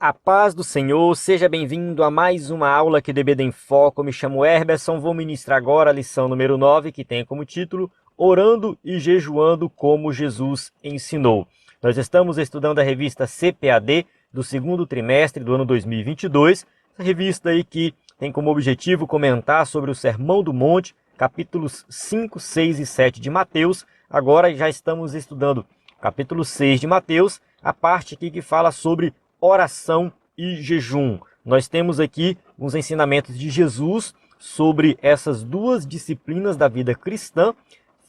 A paz do Senhor, seja bem-vindo a mais uma aula aqui do EBD em Foco. Eu me chamo Herberson, vou ministrar agora a lição número 9, que tem como título Orando e Jejuando como Jesus ensinou. Nós estamos estudando a revista CPAD do segundo trimestre do ano 2022, essa revista aí que tem como objetivo comentar sobre o Sermão do Monte, capítulos 5, 6 e 7 de Mateus. Agora já estamos estudando capítulo 6 de Mateus, a parte aqui que fala sobre oração e jejum. Nós temos aqui uns ensinamentos de Jesus sobre essas duas disciplinas da vida cristã.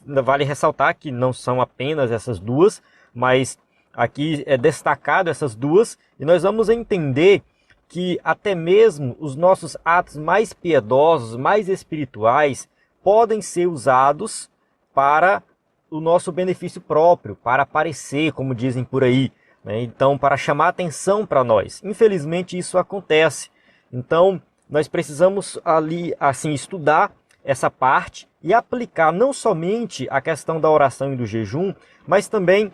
Vale ressaltar que não são apenas essas duas, mas aqui é destacado essas duas, e nós vamos entender que até mesmo os nossos atos mais piedosos, mais espirituais, podem ser usados para o nosso benefício próprio, para aparecer, como dizem por aí. Então, para chamar atenção para nós. Infelizmente, isso acontece. Então, nós precisamos ali, assim, estudar essa parte e aplicar não somente a questão da oração e do jejum, mas também,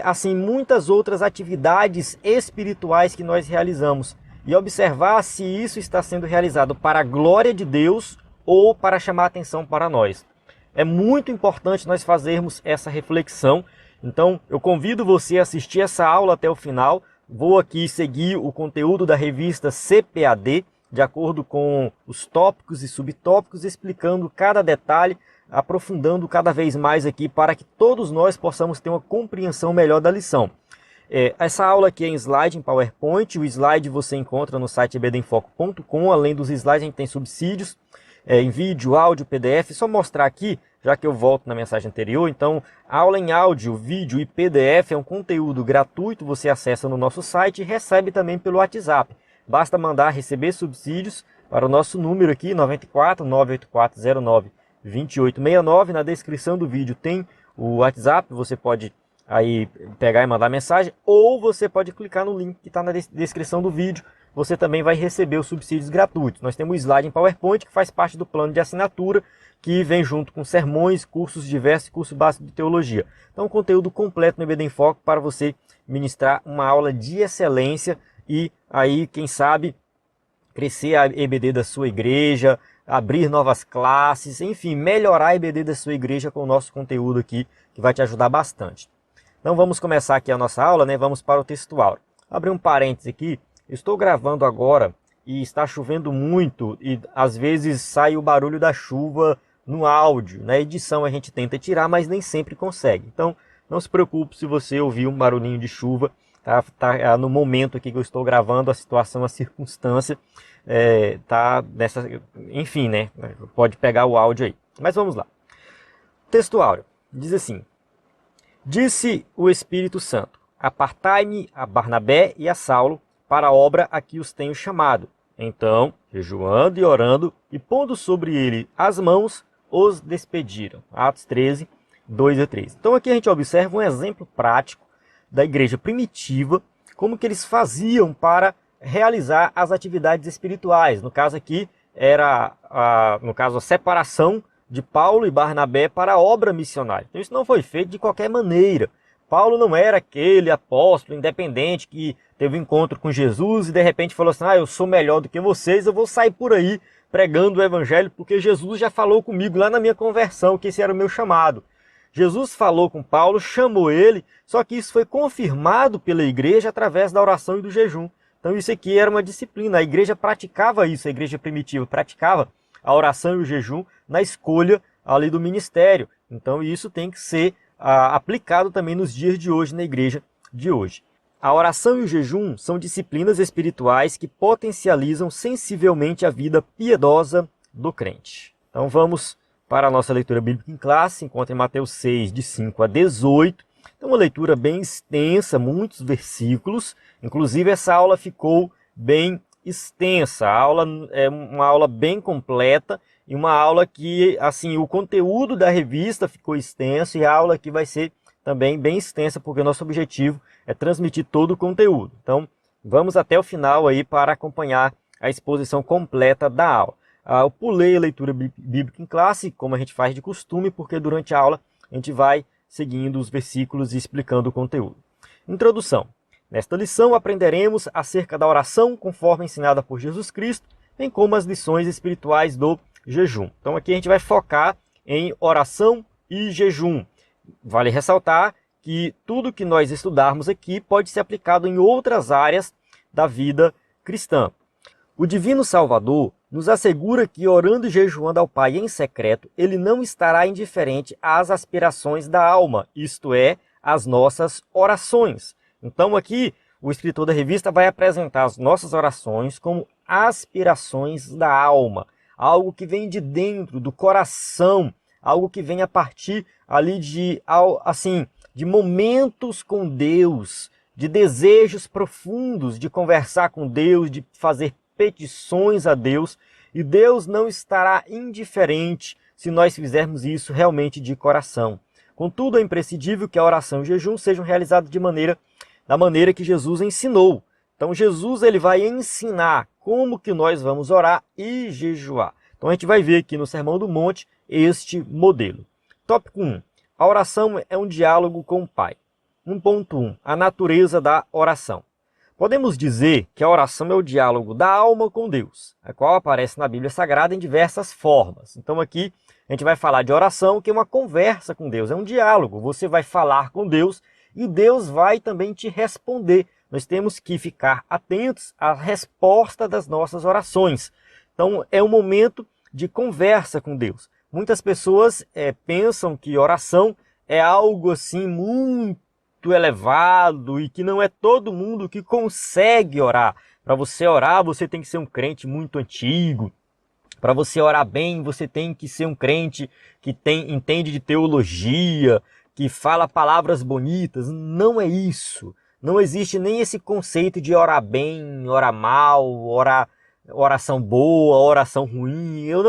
assim, muitas outras atividades espirituais que nós realizamos. E observar se isso está sendo realizado para a glória de Deus ou para chamar atenção para nós. É muito importante nós fazermos essa reflexão. Então, eu convido você a assistir essa aula até o final. Vou aqui seguir o conteúdo da revista CPAD, de acordo com os tópicos e subtópicos, explicando cada detalhe, aprofundando cada vez mais aqui, para que todos nós possamos ter uma compreensão melhor da lição. Essa aula aqui é em slide, em PowerPoint. O slide você encontra no site ebdenfoco.com. Além dos slides, a gente tem subsídios em vídeo, áudio, PDF. Só mostrar aqui, já que eu volto na mensagem anterior. Então, aula em áudio, vídeo e PDF é um conteúdo gratuito. Você acessa no nosso site e recebe também pelo WhatsApp. Basta mandar receber subsídios para o nosso número aqui, 94 98409 2869. Na descrição do vídeo tem o WhatsApp. Você pode aí pegar e mandar mensagem, ou você pode clicar no link que está na descrição do vídeo. Você também vai receber os subsídios gratuitos. Nós temos o slide em PowerPoint, que faz parte do plano de assinatura, que vem junto com sermões, cursos diversos e curso básico de teologia. Então, conteúdo completo no EBD em Foco para você ministrar uma aula de excelência e aí, quem sabe, crescer a EBD da sua igreja, abrir novas classes, enfim, melhorar a EBD da sua igreja com o nosso conteúdo aqui, que vai te ajudar bastante. Então, vamos começar aqui a nossa aula, né? Vamos para o textual. Abrir um parênteses aqui. Estou gravando agora e está chovendo muito e às vezes sai o barulho da chuva no áudio. Na edição a gente tenta tirar, mas nem sempre consegue. Então não se preocupe se você ouvir um barulhinho de chuva. Tá no momento aqui que eu estou gravando, a situação, a circunstância tá nessa, enfim, né? Pode pegar o áudio aí. Mas vamos lá. Texto áureo diz assim: Disse o Espírito Santo: Apartai-me a Barnabé e a Saulo para a obra a que os tenho chamado. Então, jejuando e orando, e pondo sobre ele as mãos, os despediram. Atos 13, 2 a 3. Então aqui a gente observa um exemplo prático da igreja primitiva, como que eles faziam para realizar as atividades espirituais. No caso aqui, era a separação de Paulo e Barnabé para a obra missionária. Então isso não foi feito de qualquer maneira. Paulo não era aquele apóstolo independente que teve um encontro com Jesus e de repente falou assim: eu sou melhor do que vocês, eu vou sair por aí pregando o evangelho porque Jesus já falou comigo lá na minha conversão que esse era o meu chamado. Jesus falou com Paulo, chamou ele, só que isso foi confirmado pela igreja através da oração e do jejum. Então isso aqui era uma disciplina, a igreja praticava isso, a igreja primitiva praticava a oração e o jejum na escolha ali do ministério. Então isso tem que ser aplicado também nos dias de hoje, na igreja de hoje. A oração e o jejum são disciplinas espirituais que potencializam sensivelmente a vida piedosa do crente. Então vamos para a nossa leitura bíblica em classe, encontra em Mateus 6, de 5 a 18. Então uma leitura bem extensa, muitos versículos. Inclusive essa aula ficou bem extensa. A aula é uma aula bem completa e uma aula que, assim, o conteúdo da revista ficou extenso e a aula aqui vai ser também bem extensa, porque o nosso objetivo é transmitir todo o conteúdo. Então, vamos até o final aí para acompanhar a exposição completa da aula. Eu pulei a leitura bíblica em classe, como a gente faz de costume, porque durante a aula a gente vai seguindo os versículos e explicando o conteúdo. Introdução. Nesta lição aprenderemos acerca da oração conforme ensinada por Jesus Cristo, bem como as lições espirituais do jejum. Então aqui a gente vai focar em oração e jejum. Vale ressaltar que tudo que nós estudarmos aqui pode ser aplicado em outras áreas da vida cristã. O Divino Salvador nos assegura que, orando e jejuando ao Pai em secreto, Ele não estará indiferente às aspirações da alma, isto é, às nossas orações. Então aqui, o escritor da revista vai apresentar as nossas orações como aspirações da alma, algo que vem de dentro, do coração, algo que vem a partir ali de momentos com Deus, de desejos profundos, de conversar com Deus, de fazer petições a Deus, e Deus não estará indiferente se nós fizermos isso realmente de coração. Contudo, é imprescindível que a oração e o jejum sejam realizados da maneira que Jesus ensinou. Então Jesus ele vai ensinar como que nós vamos orar e jejuar. Então a gente vai ver aqui no Sermão do Monte este modelo. Tópico 1. A oração é um diálogo com o Pai. 1.1. A natureza da oração. Podemos dizer que a oração é o diálogo da alma com Deus, a qual aparece na Bíblia Sagrada em diversas formas. Então aqui a gente vai falar de oração, que é uma conversa com Deus, é um diálogo. Você vai falar com Deus e Deus vai também te responder. Nós temos que ficar atentos à resposta das nossas orações. Então é um momento de conversa com Deus. Muitas pessoas pensam que oração é algo assim muito elevado e que não é todo mundo que consegue orar. Para você orar, você tem que ser um crente muito antigo. Para você orar bem, você tem que ser um crente que entende de teologia, que fala palavras bonitas. Não é isso. Não existe nem esse conceito de orar bem, orar mal, oração boa, oração ruim. Eu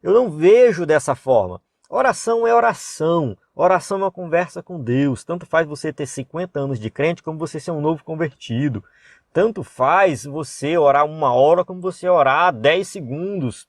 não vejo dessa forma. Oração é oração. Oração é uma conversa com Deus. Tanto faz você ter 50 anos de crente como você ser um novo convertido. Tanto faz você orar 1 hora como você orar 10 segundos.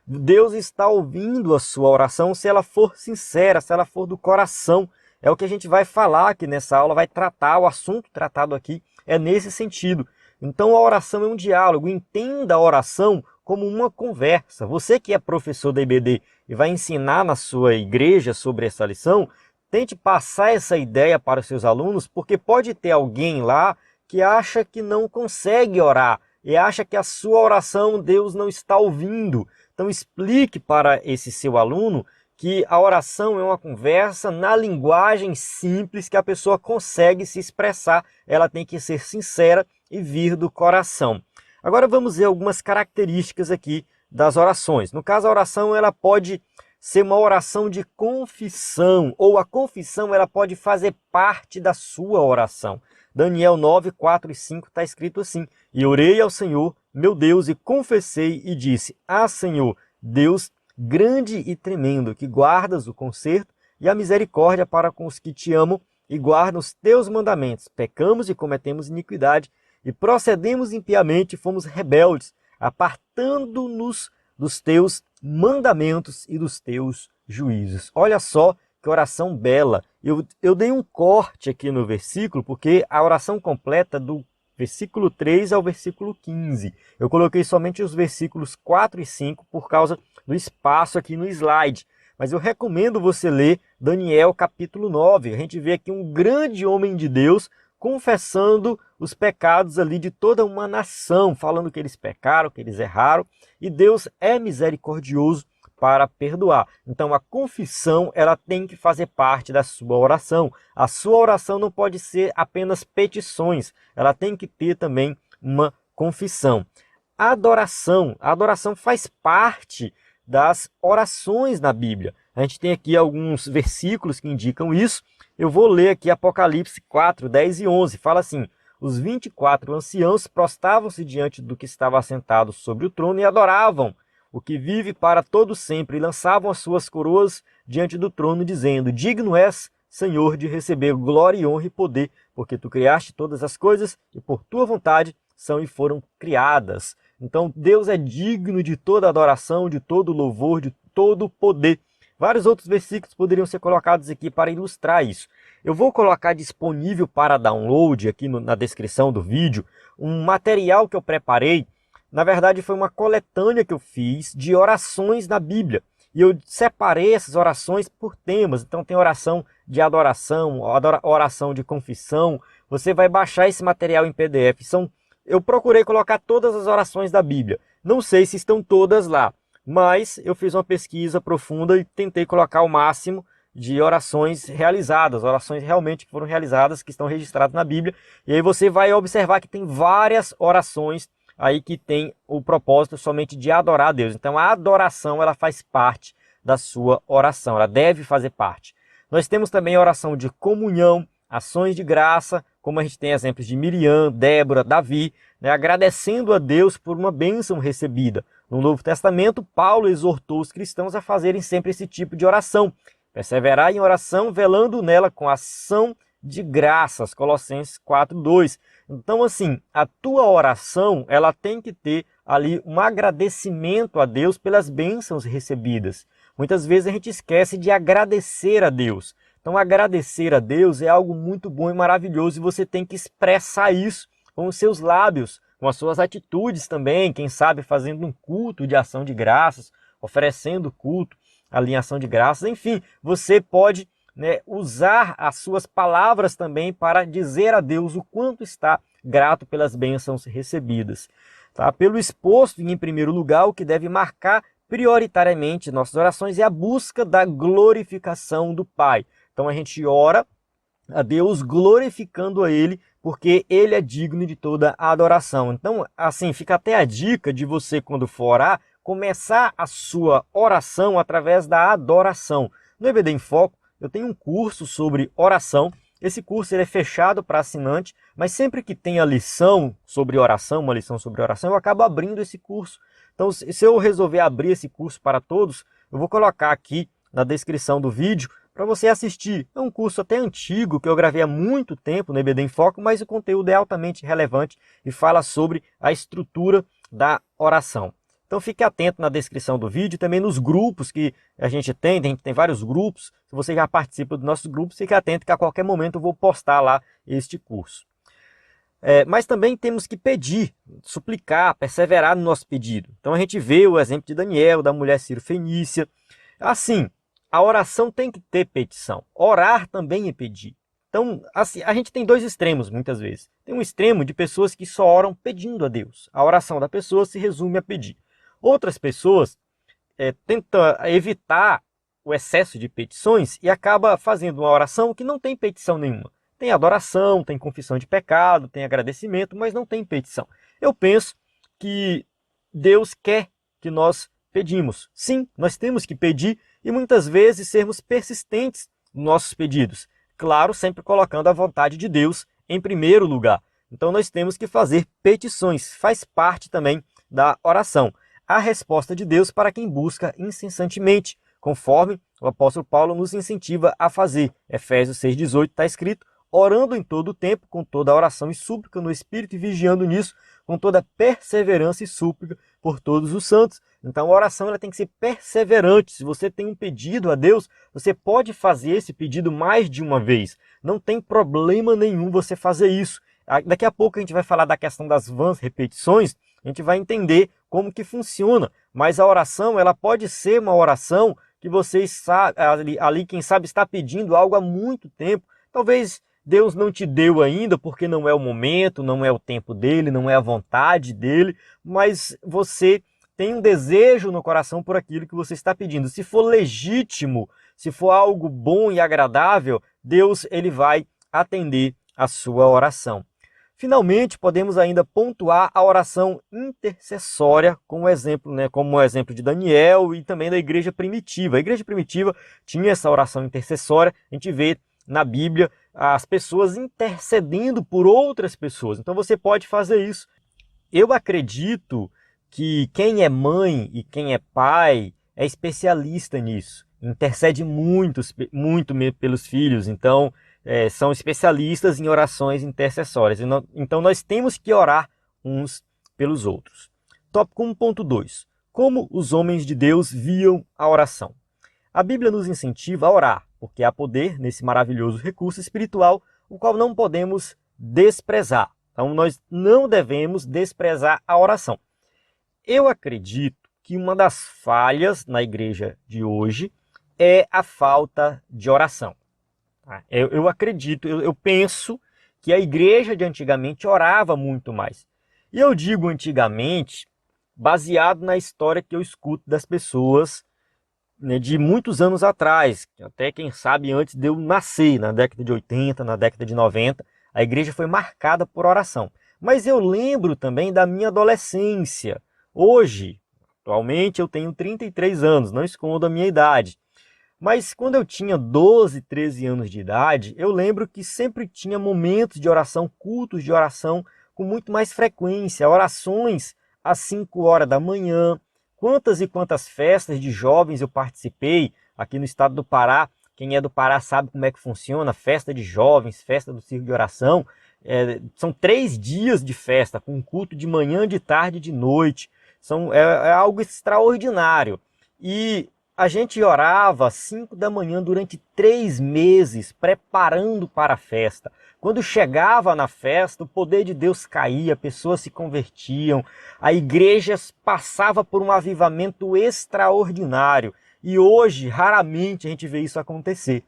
Deus está ouvindo a sua oração se ela for sincera, se ela for do coração. É o que a gente vai falar aqui nessa aula, vai tratar, o assunto tratado aqui é nesse sentido. Então a oração é um diálogo. Entenda a oração como uma conversa. Você que é professor da IBD e vai ensinar na sua igreja sobre essa lição, tente passar essa ideia para os seus alunos, porque pode ter alguém lá que acha que não consegue orar e acha que a sua oração Deus não está ouvindo. Então explique para esse seu aluno que a oração é uma conversa na linguagem simples que a pessoa consegue se expressar. Ela tem que ser sincera e vir do coração. Agora vamos ver algumas características aqui das orações. No caso, a oração ela pode ser uma oração de confissão, ou a confissão ela pode fazer parte da sua oração. Daniel 9, 4 e 5 está escrito assim: E orei ao Senhor, meu Deus, e confessei e disse: Ah, Senhor, Deus grande e tremendo, que guardas o conserto e a misericórdia para com os que te amam e guardam os teus mandamentos. Pecamos e cometemos iniquidade, e procedemos impiamente, fomos rebeldes, apartando-nos dos teus mandamentos e dos teus juízos. Olha só que oração bela. Eu dei um corte aqui no versículo, porque a oração completa do versículo 3 ao versículo 15. Eu coloquei somente os versículos 4 e 5 por causa do espaço aqui no slide. Mas eu recomendo você ler Daniel capítulo 9. A gente vê aqui um grande homem de Deus confessando os pecados ali de toda uma nação, falando que eles pecaram, que eles erraram, e Deus é misericordioso para perdoar. Então a confissão ela tem que fazer parte da sua oração. A sua oração não pode ser apenas petições, ela tem que ter também uma confissão. A adoração faz parte das orações na Bíblia. A gente tem aqui alguns versículos que indicam isso. Eu vou ler aqui Apocalipse 4, 10 e 11. Fala assim: Os 24 anciãos prostravam-se diante do que estava assentado sobre o trono e adoravam o que vive para todo sempre, e lançavam as suas coroas diante do trono, dizendo: Digno és, Senhor, de receber glória, honra e poder, porque tu criaste todas as coisas, e por tua vontade são e foram criadas. Então Deus é digno de toda adoração, de todo louvor, de todo poder. Vários outros versículos poderiam ser colocados aqui para ilustrar isso. Eu vou colocar disponível para download aqui na descrição do vídeo um material que eu preparei. Na verdade, foi uma coletânea que eu fiz de orações na Bíblia. E eu separei essas orações por temas. Então tem oração de adoração, oração de confissão. Você vai baixar esse material em PDF. Eu procurei colocar todas as orações da Bíblia. Não sei se estão todas lá, mas eu fiz uma pesquisa profunda e tentei colocar o máximo de orações realizadas, orações realmente que foram realizadas, que estão registradas na Bíblia. E aí você vai observar que tem várias orações aí que tem o propósito somente de adorar a Deus. Então a adoração, ela faz parte da sua oração, ela deve fazer parte. Nós temos também a oração de comunhão, ações de graça, como a gente tem exemplos de Miriam, Débora, Davi, né, agradecendo a Deus por uma bênção recebida. No Novo Testamento, Paulo exortou os cristãos a fazerem sempre esse tipo de oração, perseverar em oração, velando nela com ação de graças, Colossenses 4:2. Então, assim, a tua oração, ela tem que ter ali um agradecimento a Deus pelas bênçãos recebidas. Muitas vezes a gente esquece de agradecer a Deus. Então, agradecer a Deus é algo muito bom e maravilhoso e você tem que expressar isso com os seus lábios, com as suas atitudes também, quem sabe fazendo um culto de ação de graças, oferecendo culto ali em ação de graças. Enfim, você pode, né, usar as suas palavras também para dizer a Deus o quanto está grato pelas bênçãos recebidas. Tá? Pelo exposto, em primeiro lugar, o que deve marcar prioritariamente nossas orações é a busca da glorificação do Pai. Então a gente ora a Deus glorificando a Ele, porque Ele é digno de toda a adoração. Então, assim, fica até a dica de você, quando for orar, começar a sua oração através da adoração. No EBD em Foco, eu tenho um curso sobre oração. Esse curso ele é fechado para assinante, mas sempre que tem a lição sobre oração, uma lição sobre oração, eu acabo abrindo esse curso. Então, se eu resolver abrir esse curso para todos, eu vou colocar aqui na descrição do vídeo para você assistir. É um curso até antigo, que eu gravei há muito tempo no EBD em Foco, mas o conteúdo é altamente relevante e fala sobre a estrutura da oração. Então fique atento na descrição do vídeo, também nos grupos que a gente tem vários grupos. Se você já participa do nosso grupo, fique atento que a qualquer momento eu vou postar lá este curso. Mas também temos que pedir, suplicar, perseverar no nosso pedido. Então a gente vê o exemplo de Daniel, da mulher Ciro-Fenícia. Assim, a oração tem que ter petição. Orar também é pedir. Então, assim, a gente tem dois extremos muitas vezes. Tem um extremo de pessoas que só oram pedindo a Deus. A oração da pessoa se resume a pedir. Outras pessoas tentam evitar o excesso de petições e acaba fazendo uma oração que não tem petição nenhuma. Tem adoração, tem confissão de pecado, tem agradecimento, mas não tem petição. Eu penso que Deus quer que nós pedimos. Sim, nós temos que pedir e muitas vezes sermos persistentes nos nossos pedidos. Claro, sempre colocando a vontade de Deus em primeiro lugar. Então nós temos que fazer petições, faz parte também da oração. A resposta de Deus para quem busca incessantemente, conforme o apóstolo Paulo nos incentiva a fazer. Efésios 6,18 está escrito: orando em todo o tempo, com toda a oração e súplica no Espírito e vigiando nisso, com toda perseverança e súplica por todos os santos. Então a oração ela tem que ser perseverante. Se você tem um pedido a Deus, você pode fazer esse pedido mais de uma vez. Não tem problema nenhum você fazer isso. Daqui a pouco a gente vai falar da questão das vãs repetições, a gente vai entender como que funciona. Mas a oração ela pode ser uma oração que você está, ali quem sabe está pedindo algo há muito tempo. Talvez Deus não te deu ainda porque não é o momento, não é o tempo dele, não é a vontade dele, mas você tem um desejo no coração por aquilo que você está pedindo. Se for legítimo, se for algo bom e agradável, Deus ele vai atender a sua oração. Finalmente, podemos ainda pontuar a oração intercessória como o exemplo de Daniel e também da igreja primitiva. A igreja primitiva tinha essa oração intercessória, a gente vê na Bíblia as pessoas intercedendo por outras pessoas. Então você pode fazer isso. Eu acredito que quem é mãe e quem é pai é especialista nisso. Intercede muito pelos filhos, então são especialistas em orações intercessórias. Então nós temos que orar uns pelos outros. Tópico 1.2. Como os homens de Deus viam a oração. A Bíblia nos incentiva a orar, porque há poder nesse maravilhoso recurso espiritual, o qual não podemos desprezar. Então, nós não devemos desprezar a oração. Eu acredito que uma das falhas na igreja de hoje é a falta de oração. Eu acredito, eu penso que a igreja de antigamente orava muito mais. E eu digo antigamente, baseado na história que eu escuto das pessoas, né, de muitos anos atrás, até quem sabe antes de eu nascer, na década de 80, na década de 90, a igreja foi marcada por oração. Mas eu lembro também da minha adolescência. Hoje, atualmente, eu tenho 33 anos, não escondo a minha idade. Mas quando eu tinha 12, 13 anos de idade, eu lembro que sempre tinha momentos de oração, cultos de oração, com muito mais frequência, orações às 5 horas da manhã. Quantas e quantas festas de jovens eu participei aqui no estado do Pará. Quem é do Pará sabe como é que funciona, festa de jovens, festa do circo de oração. São 3 dias de festa, com culto de manhã, de tarde e de noite. É algo extraordinário. E a gente orava às 5 da manhã durante 3 meses, preparando para a festa. Quando chegava na festa, o poder de Deus caía, pessoas se convertiam, a igreja passava por um avivamento extraordinário. E hoje, raramente a gente vê isso acontecer.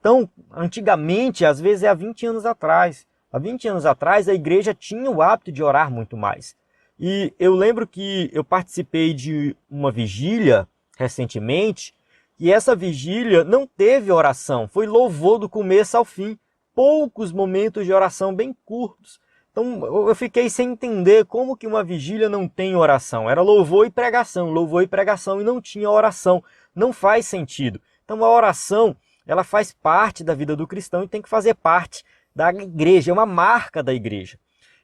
Então, antigamente, às vezes há 20 anos atrás. Há 20 anos atrás, a igreja tinha o hábito de orar muito mais. E eu lembro que eu participei de uma vigília recentemente, e essa vigília não teve oração, foi louvor do começo ao fim, poucos momentos de oração bem curtos. Então eu fiquei sem entender como que uma vigília não tem oração. Era louvor e pregação e não tinha oração. Não faz sentido. Então a oração, ela faz parte da vida do cristão e tem que fazer parte da igreja, é uma marca da igreja.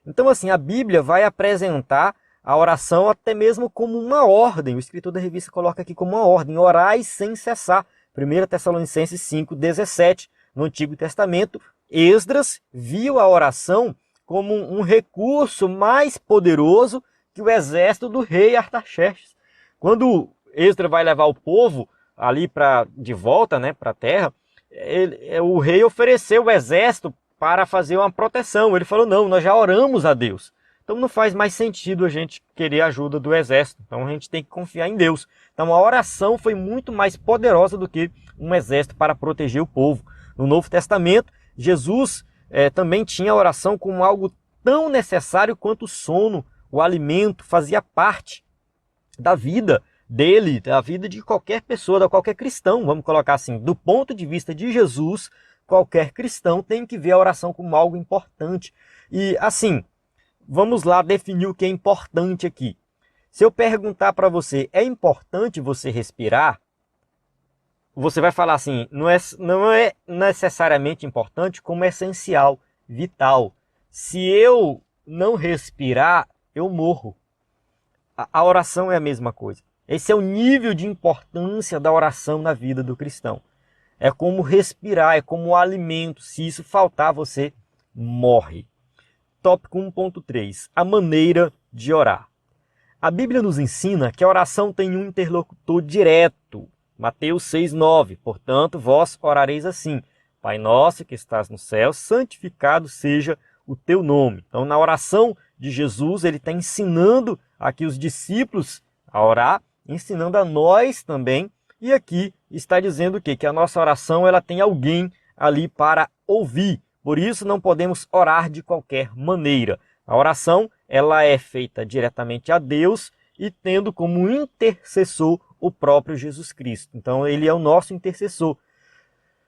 Então assim, a Bíblia vai apresentar a oração até mesmo como uma ordem. O escritor da revista coloca aqui como uma ordem: orai sem cessar. 1 Tessalonicenses 5,17. No Antigo Testamento, Esdras viu a oração como um recurso mais poderoso que o exército do rei Artaxerxes. Quando Esdras vai levar o povo ali de volta, né, para a terra, o rei ofereceu o exército para fazer uma proteção. Ele falou: não, nós já oramos a Deus. Então não faz mais sentido a gente querer a ajuda do exército. Então a gente tem que confiar em Deus. Então a oração foi muito mais poderosa do que um exército para proteger o povo. No Novo Testamento, Jesus também tinha a oração como algo tão necessário quanto o sono, o alimento, fazia parte da vida dele, da vida de qualquer pessoa, de qualquer cristão. Vamos colocar assim, do ponto de vista de Jesus, qualquer cristão tem que ver a oração como algo importante. E assim, vamos lá definir o que é importante aqui. Se eu perguntar para você, é importante você respirar? Você vai falar assim, não é necessariamente importante, como é essencial, vital. Se eu não respirar, eu morro. A oração é a mesma coisa. Esse é o nível de importância da oração na vida do cristão. É como respirar, é como o alimento. Se isso faltar, você morre. Tópico 1.3. A maneira de orar. A Bíblia nos ensina que a oração tem um interlocutor direto. Mateus 6,9. Portanto, vós orareis assim: Pai nosso que estás no céu, santificado seja o teu nome. Então, na oração de Jesus, ele está ensinando aqui os discípulos a orar, ensinando a nós também. E aqui está dizendo o quê? Que a nossa oração ela tem alguém ali para ouvir. Por isso não podemos orar de qualquer maneira. A oração ela é feita diretamente a Deus e tendo como intercessor o próprio Jesus Cristo. Então ele é o nosso intercessor.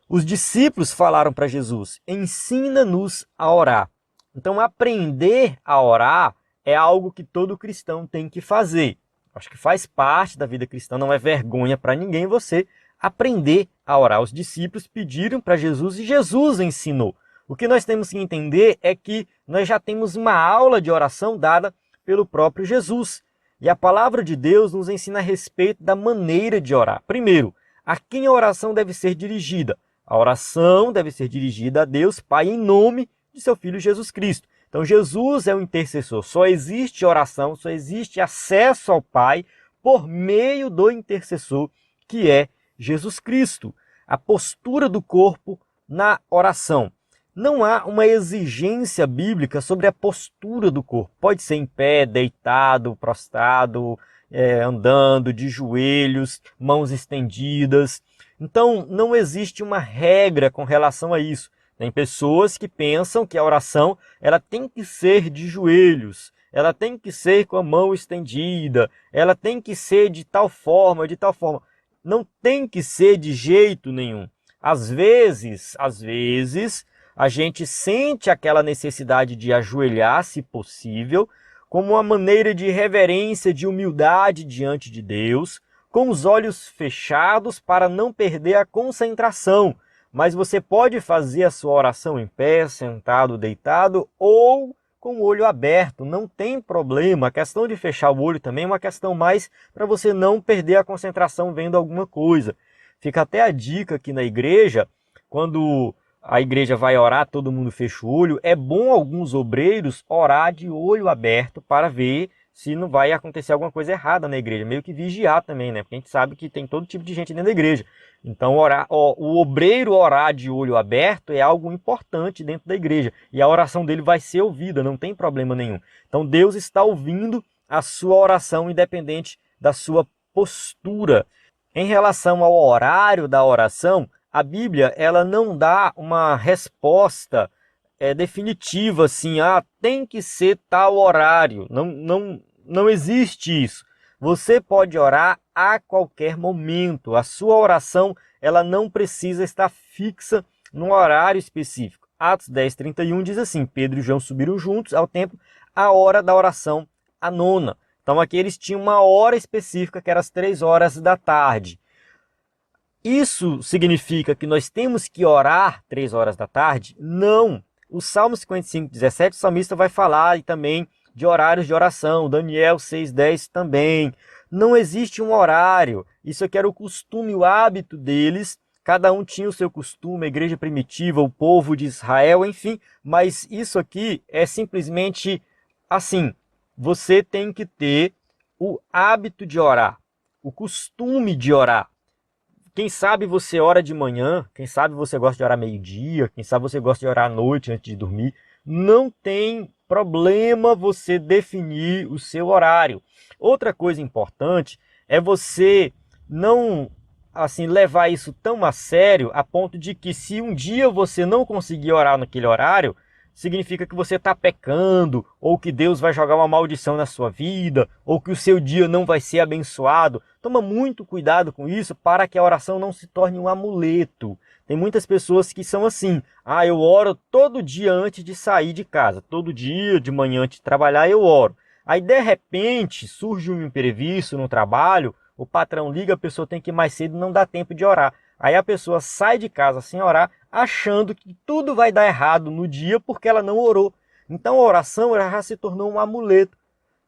Os discípulos falaram para Jesus: ensina-nos a orar. Então aprender a orar é algo que todo cristão tem que fazer. Acho que faz parte da vida cristã, não é vergonha para ninguém você aprender a orar. Os discípulos pediram para Jesus e Jesus ensinou. O que nós temos que entender é que nós já temos uma aula de oração dada pelo próprio Jesus. E a palavra de Deus nos ensina a respeito da maneira de orar. Primeiro, a quem a oração deve ser dirigida? A oração deve ser dirigida a Deus Pai em nome de seu Filho Jesus Cristo. Então Jesus é o intercessor. Só existe oração, só existe acesso ao Pai por meio do intercessor, que é Jesus Cristo, a postura do corpo na oração. Não há uma exigência bíblica sobre a postura do corpo. Pode ser em pé, deitado, prostrado, andando, de joelhos, mãos estendidas. Então, não existe uma regra com relação a isso. Tem pessoas que pensam que a oração ela tem que ser de joelhos, ela tem que ser com a mão estendida, ela tem que ser de tal forma, de tal forma. Não tem que ser de jeito nenhum. Às vezes, a gente sente aquela necessidade de ajoelhar, se possível, como uma maneira de reverência, de humildade diante de Deus, com os olhos fechados para não perder a concentração. Mas você pode fazer a sua oração em pé, sentado, deitado ou com o olho aberto, não tem problema. A questão de fechar o olho também é uma questão mais para você não perder a concentração vendo alguma coisa. Fica até a dica aqui na igreja, quando a igreja vai orar, todo mundo fecha o olho, é bom alguns obreiros orar de olho aberto para ver se não vai acontecer alguma coisa errada na igreja, meio que vigiar também, né? Porque a gente sabe que tem todo tipo de gente dentro da igreja. Então, o obreiro orar de olho aberto é algo importante dentro da igreja. E a oração dele vai ser ouvida, não tem problema nenhum. Então, Deus está ouvindo a sua oração, independente da sua postura. Em relação ao horário da oração, a Bíblia ela não dá uma resposta definitiva, assim, tem que ser tal horário. Não existe isso. Você pode orar a qualquer momento. A sua oração ela não precisa estar fixa num horário específico. Atos 10:31 diz assim: Pedro e João subiram juntos ao templo à hora da oração, a nona. Então aqui eles tinham uma hora específica, que era as 3 horas da tarde. Isso significa que nós temos que orar 3 horas da tarde? Não. O Salmo 55:17, o salmista vai falar e também de horários de oração, Daniel 6:10 também. Não existe um horário, isso aqui era o costume, o hábito deles, cada um tinha o seu costume, a igreja primitiva, o povo de Israel, enfim, mas isso aqui é simplesmente assim, você tem que ter o hábito de orar, o costume de orar. Quem sabe você ora de manhã, quem sabe você gosta de orar meio-dia, quem sabe você gosta de orar à noite antes de dormir. Não tem problema você definir o seu horário. Outra coisa importante é você não levar isso tão a sério a ponto de que se um dia você não conseguir orar naquele horário, significa que você está pecando, ou que Deus vai jogar uma maldição na sua vida, ou que o seu dia não vai ser abençoado. Toma muito cuidado com isso para que a oração não se torne um amuleto. Tem muitas pessoas que são assim: eu oro todo dia antes de sair de casa, todo dia de manhã antes de trabalhar eu oro. Aí de repente surge um imprevisto no trabalho, o patrão liga, a pessoa tem que ir mais cedo e não dá tempo de orar. Aí a pessoa sai de casa sem orar, achando que tudo vai dar errado no dia porque ela não orou. Então a oração já se tornou um amuleto.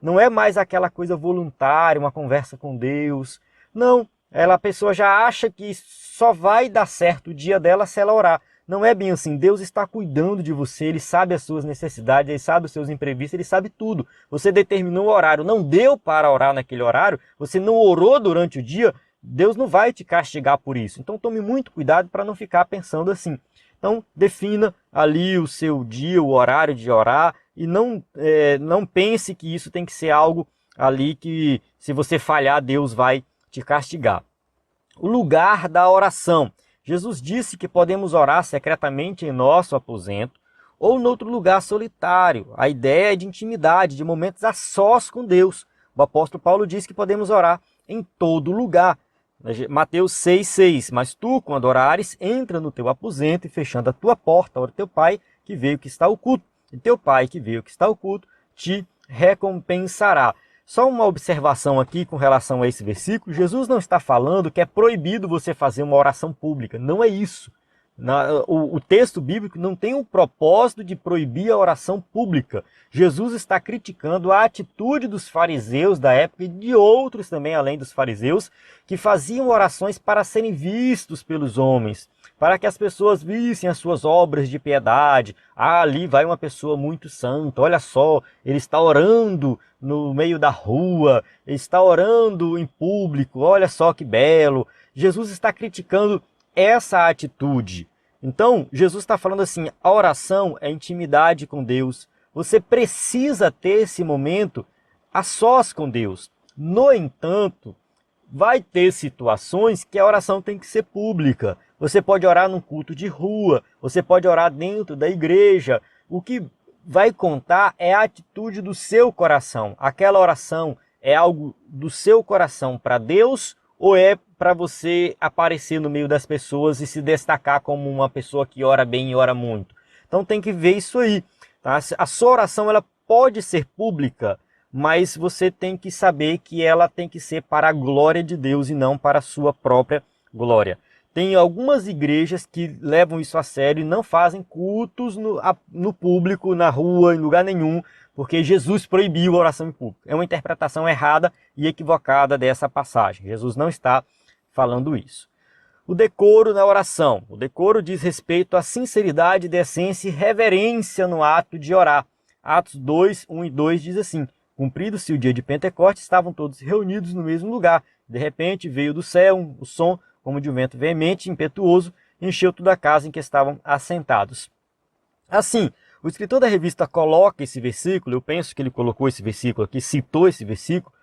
Não é mais aquela coisa voluntária, uma conversa com Deus. Não, a pessoa já acha que só vai dar certo o dia dela se ela orar. Não é bem assim. Deus está cuidando de você, Ele sabe as suas necessidades, Ele sabe os seus imprevistos, Ele sabe tudo. Você determinou o horário, não deu para orar naquele horário, você não orou durante o dia, Deus não vai te castigar por isso. Então tome muito cuidado para não ficar pensando assim. Então defina ali o seu dia, o horário de orar e não pense que isso tem que ser algo ali que se você falhar Deus vai te castigar. O lugar da oração. Jesus disse que podemos orar secretamente em nosso aposento ou em outro lugar solitário. A ideia é de intimidade, de momentos a sós com Deus. O apóstolo Paulo diz que podemos orar em todo lugar. Mateus 6:6, mas tu, quando orares, entra no teu aposento e fechando a tua porta, ora teu pai que veio que está oculto, e teu pai que veio que está oculto te recompensará. Só uma observação aqui com relação a esse versículo, Jesus não está falando que é proibido você fazer uma oração pública, não é isso. O texto bíblico não tem o propósito de proibir a oração pública. Jesus está criticando a atitude dos fariseus da época e de outros também, além dos fariseus, que faziam orações para serem vistos pelos homens, para que as pessoas vissem as suas obras de piedade. Ali vai uma pessoa muito santa, olha só, ele está orando no meio da rua, ele está orando em público, olha só que belo. Jesus está criticando essa atitude. Então, Jesus está falando assim, a oração é intimidade com Deus. Você precisa ter esse momento a sós com Deus. No entanto, vai ter situações que a oração tem que ser pública. Você pode orar num culto de rua, você pode orar dentro da igreja. O que vai contar é a atitude do seu coração. Aquela oração é algo do seu coração para Deus ou é para você aparecer no meio das pessoas e se destacar como uma pessoa que ora bem e ora muito? Então tem que ver isso aí. Tá? A sua oração ela pode ser pública, mas você tem que saber que ela tem que ser para a glória de Deus e não para a sua própria glória. Tem algumas igrejas que levam isso a sério e não fazem cultos no público, na rua, em lugar nenhum, porque Jesus proibiu a oração em público. É uma interpretação errada e equivocada dessa passagem. Jesus não está falando isso. O decoro na oração. O decoro diz respeito à sinceridade, decência e reverência no ato de orar. Atos 2, 1 e 2 diz assim: cumprido-se o dia de Pentecostes, estavam todos reunidos no mesmo lugar. De repente veio do céu o som como de um vento veemente, impetuoso, encheu toda a casa em que estavam assentados. Assim, o escritor da revista coloca esse versículo, eu penso que ele colocou esse versículo aqui, citou esse versículo,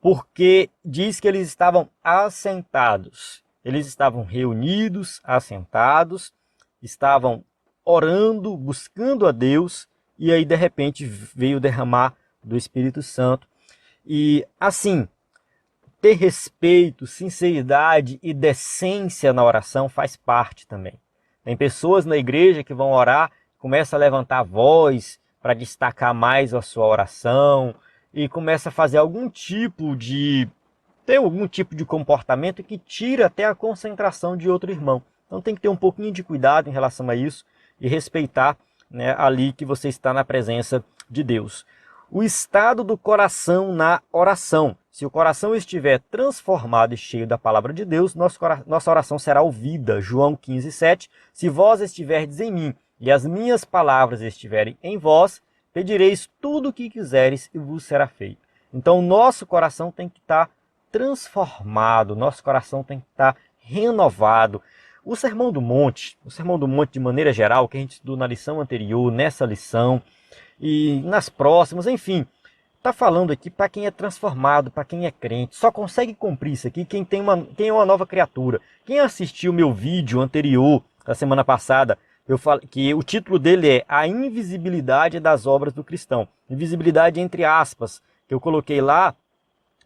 porque diz que eles estavam assentados. Eles estavam reunidos, assentados, estavam orando, buscando a Deus, e aí de repente veio derramar do Espírito Santo. E assim, ter respeito, sinceridade e decência na oração faz parte também. Tem pessoas na igreja que vão orar, começam a levantar a voz para destacar mais a sua oração e começa a fazer algum tipo de comportamento que tira até a concentração de outro irmão. Então tem que ter um pouquinho de cuidado em relação a isso e respeitar, né, ali que você está na presença de Deus. O estado do coração na oração. Se o coração estiver transformado e cheio da palavra de Deus, nossa oração será ouvida. João 15, 7. Se vós estiverdes em mim e as minhas palavras estiverem em vós, pedireis tudo o que quiseres e vos será feito. Então, nosso coração tem que estar transformado, nosso coração tem que estar renovado. O Sermão do Monte de maneira geral, que a gente estudou na lição anterior, nessa lição e nas próximas, enfim, está falando aqui para quem é transformado, para quem é crente. Só consegue cumprir isso aqui quem é uma nova criatura. Quem assistiu meu vídeo anterior, da semana passada, eu falei que o título dele é A Invisibilidade das Obras do Cristão. Invisibilidade entre aspas, que eu coloquei lá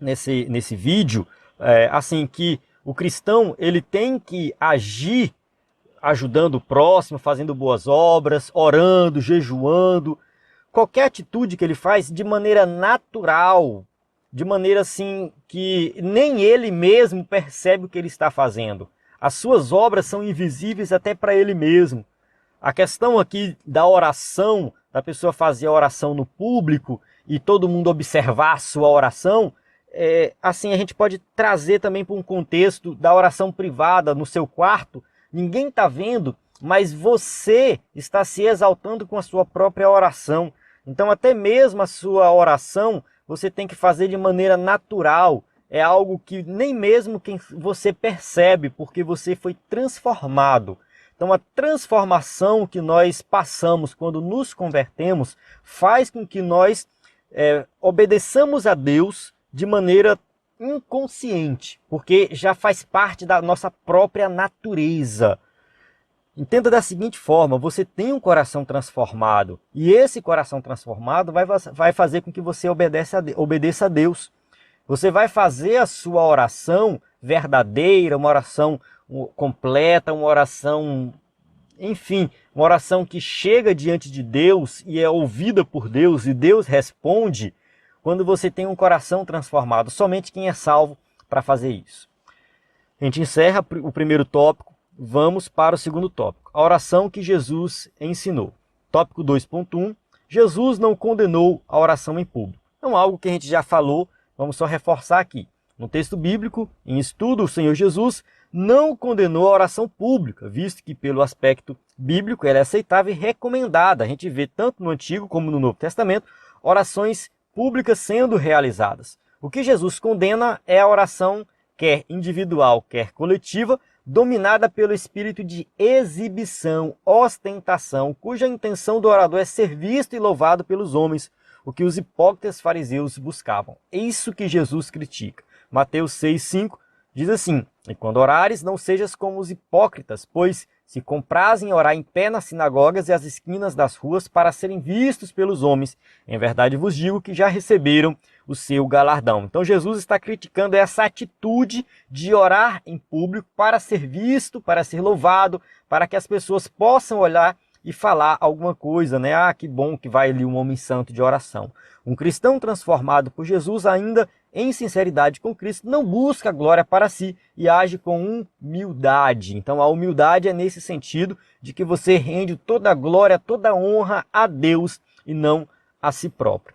nesse vídeo, assim, que o cristão ele tem que agir ajudando o próximo, fazendo boas obras, orando, jejuando. Qualquer atitude que ele faz de maneira natural, de maneira assim que nem ele mesmo percebe o que ele está fazendo. As suas obras são invisíveis até para ele mesmo. A questão aqui da oração, da pessoa fazer a oração no público e todo mundo observar a sua oração, assim a gente pode trazer também para um contexto da oração privada no seu quarto. Ninguém está vendo, mas você está se exaltando com a sua própria oração. Então até mesmo a sua oração você tem que fazer de maneira natural. É algo que nem mesmo quem você percebe, porque você foi transformado. Então a transformação que nós passamos quando nos convertemos faz com que nós obedeçamos a Deus de maneira inconsciente, porque já faz parte da nossa própria natureza. Entenda da seguinte forma: você tem um coração transformado, e esse coração transformado vai fazer com que você obedeça a Deus. Você vai fazer a sua oração verdadeira, uma oração completa, uma oração, enfim, uma oração que chega diante de Deus e é ouvida por Deus e Deus responde, quando você tem um coração transformado. Somente quem é salvo para fazer isso. A gente encerra o primeiro tópico, vamos para o segundo tópico. A oração que Jesus ensinou. Tópico 2.1. Jesus não condenou a oração em público. Não é algo que a gente já falou, vamos só reforçar aqui. No texto bíblico, em estudo, o Senhor Jesus não condenou a oração pública, visto que pelo aspecto bíblico ela é aceitável e recomendada. A gente vê tanto no Antigo como no Novo Testamento orações públicas sendo realizadas. O que Jesus condena é a oração quer individual, quer coletiva, dominada pelo espírito de exibição, ostentação, cuja intenção do orador é ser visto e louvado pelos homens, o que os hipócritas fariseus buscavam. É isso que Jesus critica. Mateus 6,5 diz assim: e quando orares, não sejas como os hipócritas, pois se comprazem orar em pé nas sinagogas e às esquinas das ruas para serem vistos pelos homens. Em verdade vos digo que já receberam o seu galardão. Então Jesus está criticando essa atitude de orar em público para ser visto, para ser louvado, para que as pessoas possam olhar e falar alguma coisa, né? Ah, que bom que vai ali um homem santo de oração. Um cristão transformado por Jesus, ainda em sinceridade com Cristo, não busca glória para si e age com humildade. Então a humildade é nesse sentido de que você rende toda a glória, toda a honra a Deus e não a si próprio.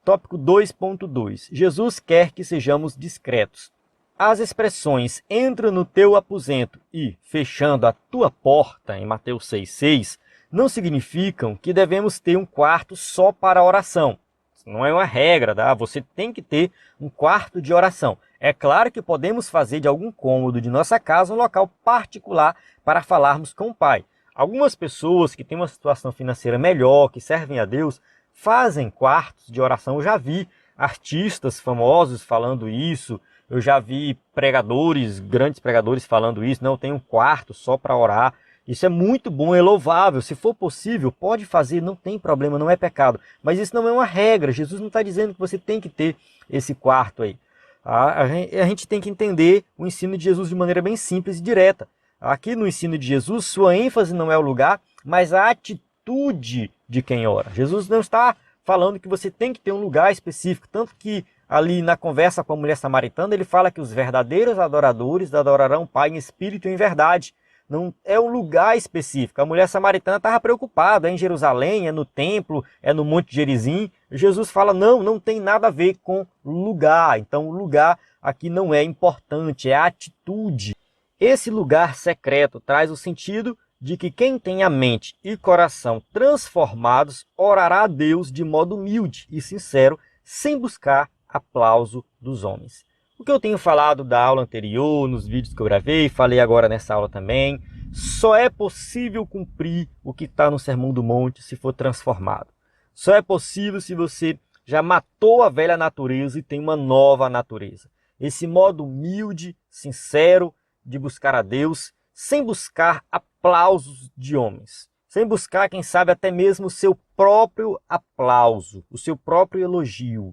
Tópico 2.2. Jesus quer que sejamos discretos. As expressões entra no teu aposento e fechando a tua porta, em Mateus 6,6, não significam que devemos ter um quarto só para oração. Não é uma regra, tá? Você tem que ter um quarto de oração. É claro que podemos fazer de algum cômodo de nossa casa um local particular para falarmos com o Pai. Algumas pessoas que têm uma situação financeira melhor, que servem a Deus, fazem quartos de oração. Eu já vi artistas famosos falando isso, eu já vi pregadores, grandes pregadores falando isso. Não, tem um quarto só para orar. Isso é muito bom, é louvável. Se for possível, pode fazer, não tem problema, não é pecado. Mas isso não é uma regra. Jesus não está dizendo que você tem que ter esse quarto aí. A gente tem que entender o ensino de Jesus de maneira bem simples e direta. Aqui no ensino de Jesus, sua ênfase não é o lugar, mas a atitude de quem ora. Jesus não está falando que você tem que ter um lugar específico, tanto que ali na conversa com a mulher samaritana, ele fala que os verdadeiros adoradores adorarão o Pai em espírito e em verdade. Não é um lugar específico. A mulher samaritana estava preocupada, é em Jerusalém, é no templo, é no Monte Gerizim. Jesus fala, não tem nada a ver com lugar. Então o lugar aqui não é importante, é a atitude. Esse lugar secreto traz o sentido de que quem tem a mente e coração transformados orará a Deus de modo humilde e sincero, sem buscar aplauso dos homens. O que eu tenho falado da aula anterior, nos vídeos que eu gravei, falei agora nessa aula também, só é possível cumprir o que está no Sermão do Monte se for transformado. Só é possível se você já matou a velha natureza e tem uma nova natureza. Esse modo humilde, sincero de buscar a Deus, sem buscar aplausos de homens. Sem buscar, quem sabe, até mesmo o seu próprio aplauso, o seu próprio elogio.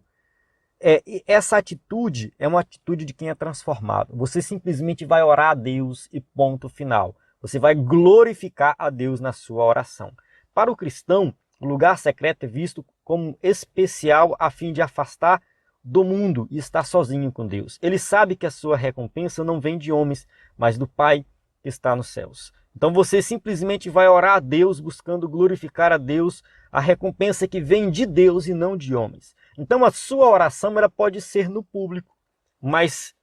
Essa atitude é uma atitude de quem é transformado. Você simplesmente vai orar a Deus e ponto final. Você vai glorificar a Deus na sua oração. Para o cristão, o lugar secreto é visto como especial a fim de afastar do mundo e estar sozinho com Deus. Ele sabe que a sua recompensa não vem de homens, mas do Pai que está nos céus. Então você simplesmente vai orar a Deus, buscando glorificar a Deus, a recompensa que vem de Deus e não de homens. Então a sua oração ela pode ser no público, mas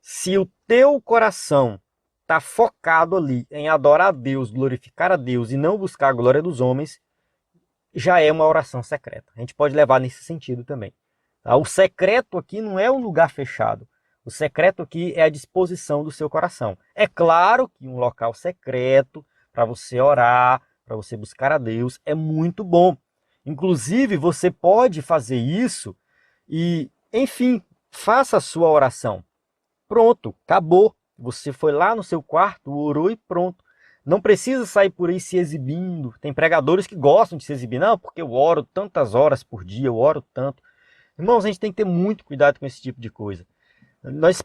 se o teu coração está focado ali em adorar a Deus, glorificar a Deus e não buscar a glória dos homens, já é uma oração secreta. A gente pode levar nesse sentido também. Tá? O secreto aqui não é um lugar fechado. O secreto aqui é a disposição do seu coração. É claro que um local secreto para você orar, para você buscar a Deus, é muito bom. Inclusive, você pode fazer isso e, enfim, faça a sua oração. Pronto, acabou. Você foi lá no seu quarto, orou e pronto. Não precisa sair por aí se exibindo. Tem pregadores que gostam de se exibir. Não, porque eu oro tantas horas por dia, eu oro tanto. Irmãos, a gente tem que ter muito cuidado com esse tipo de coisa.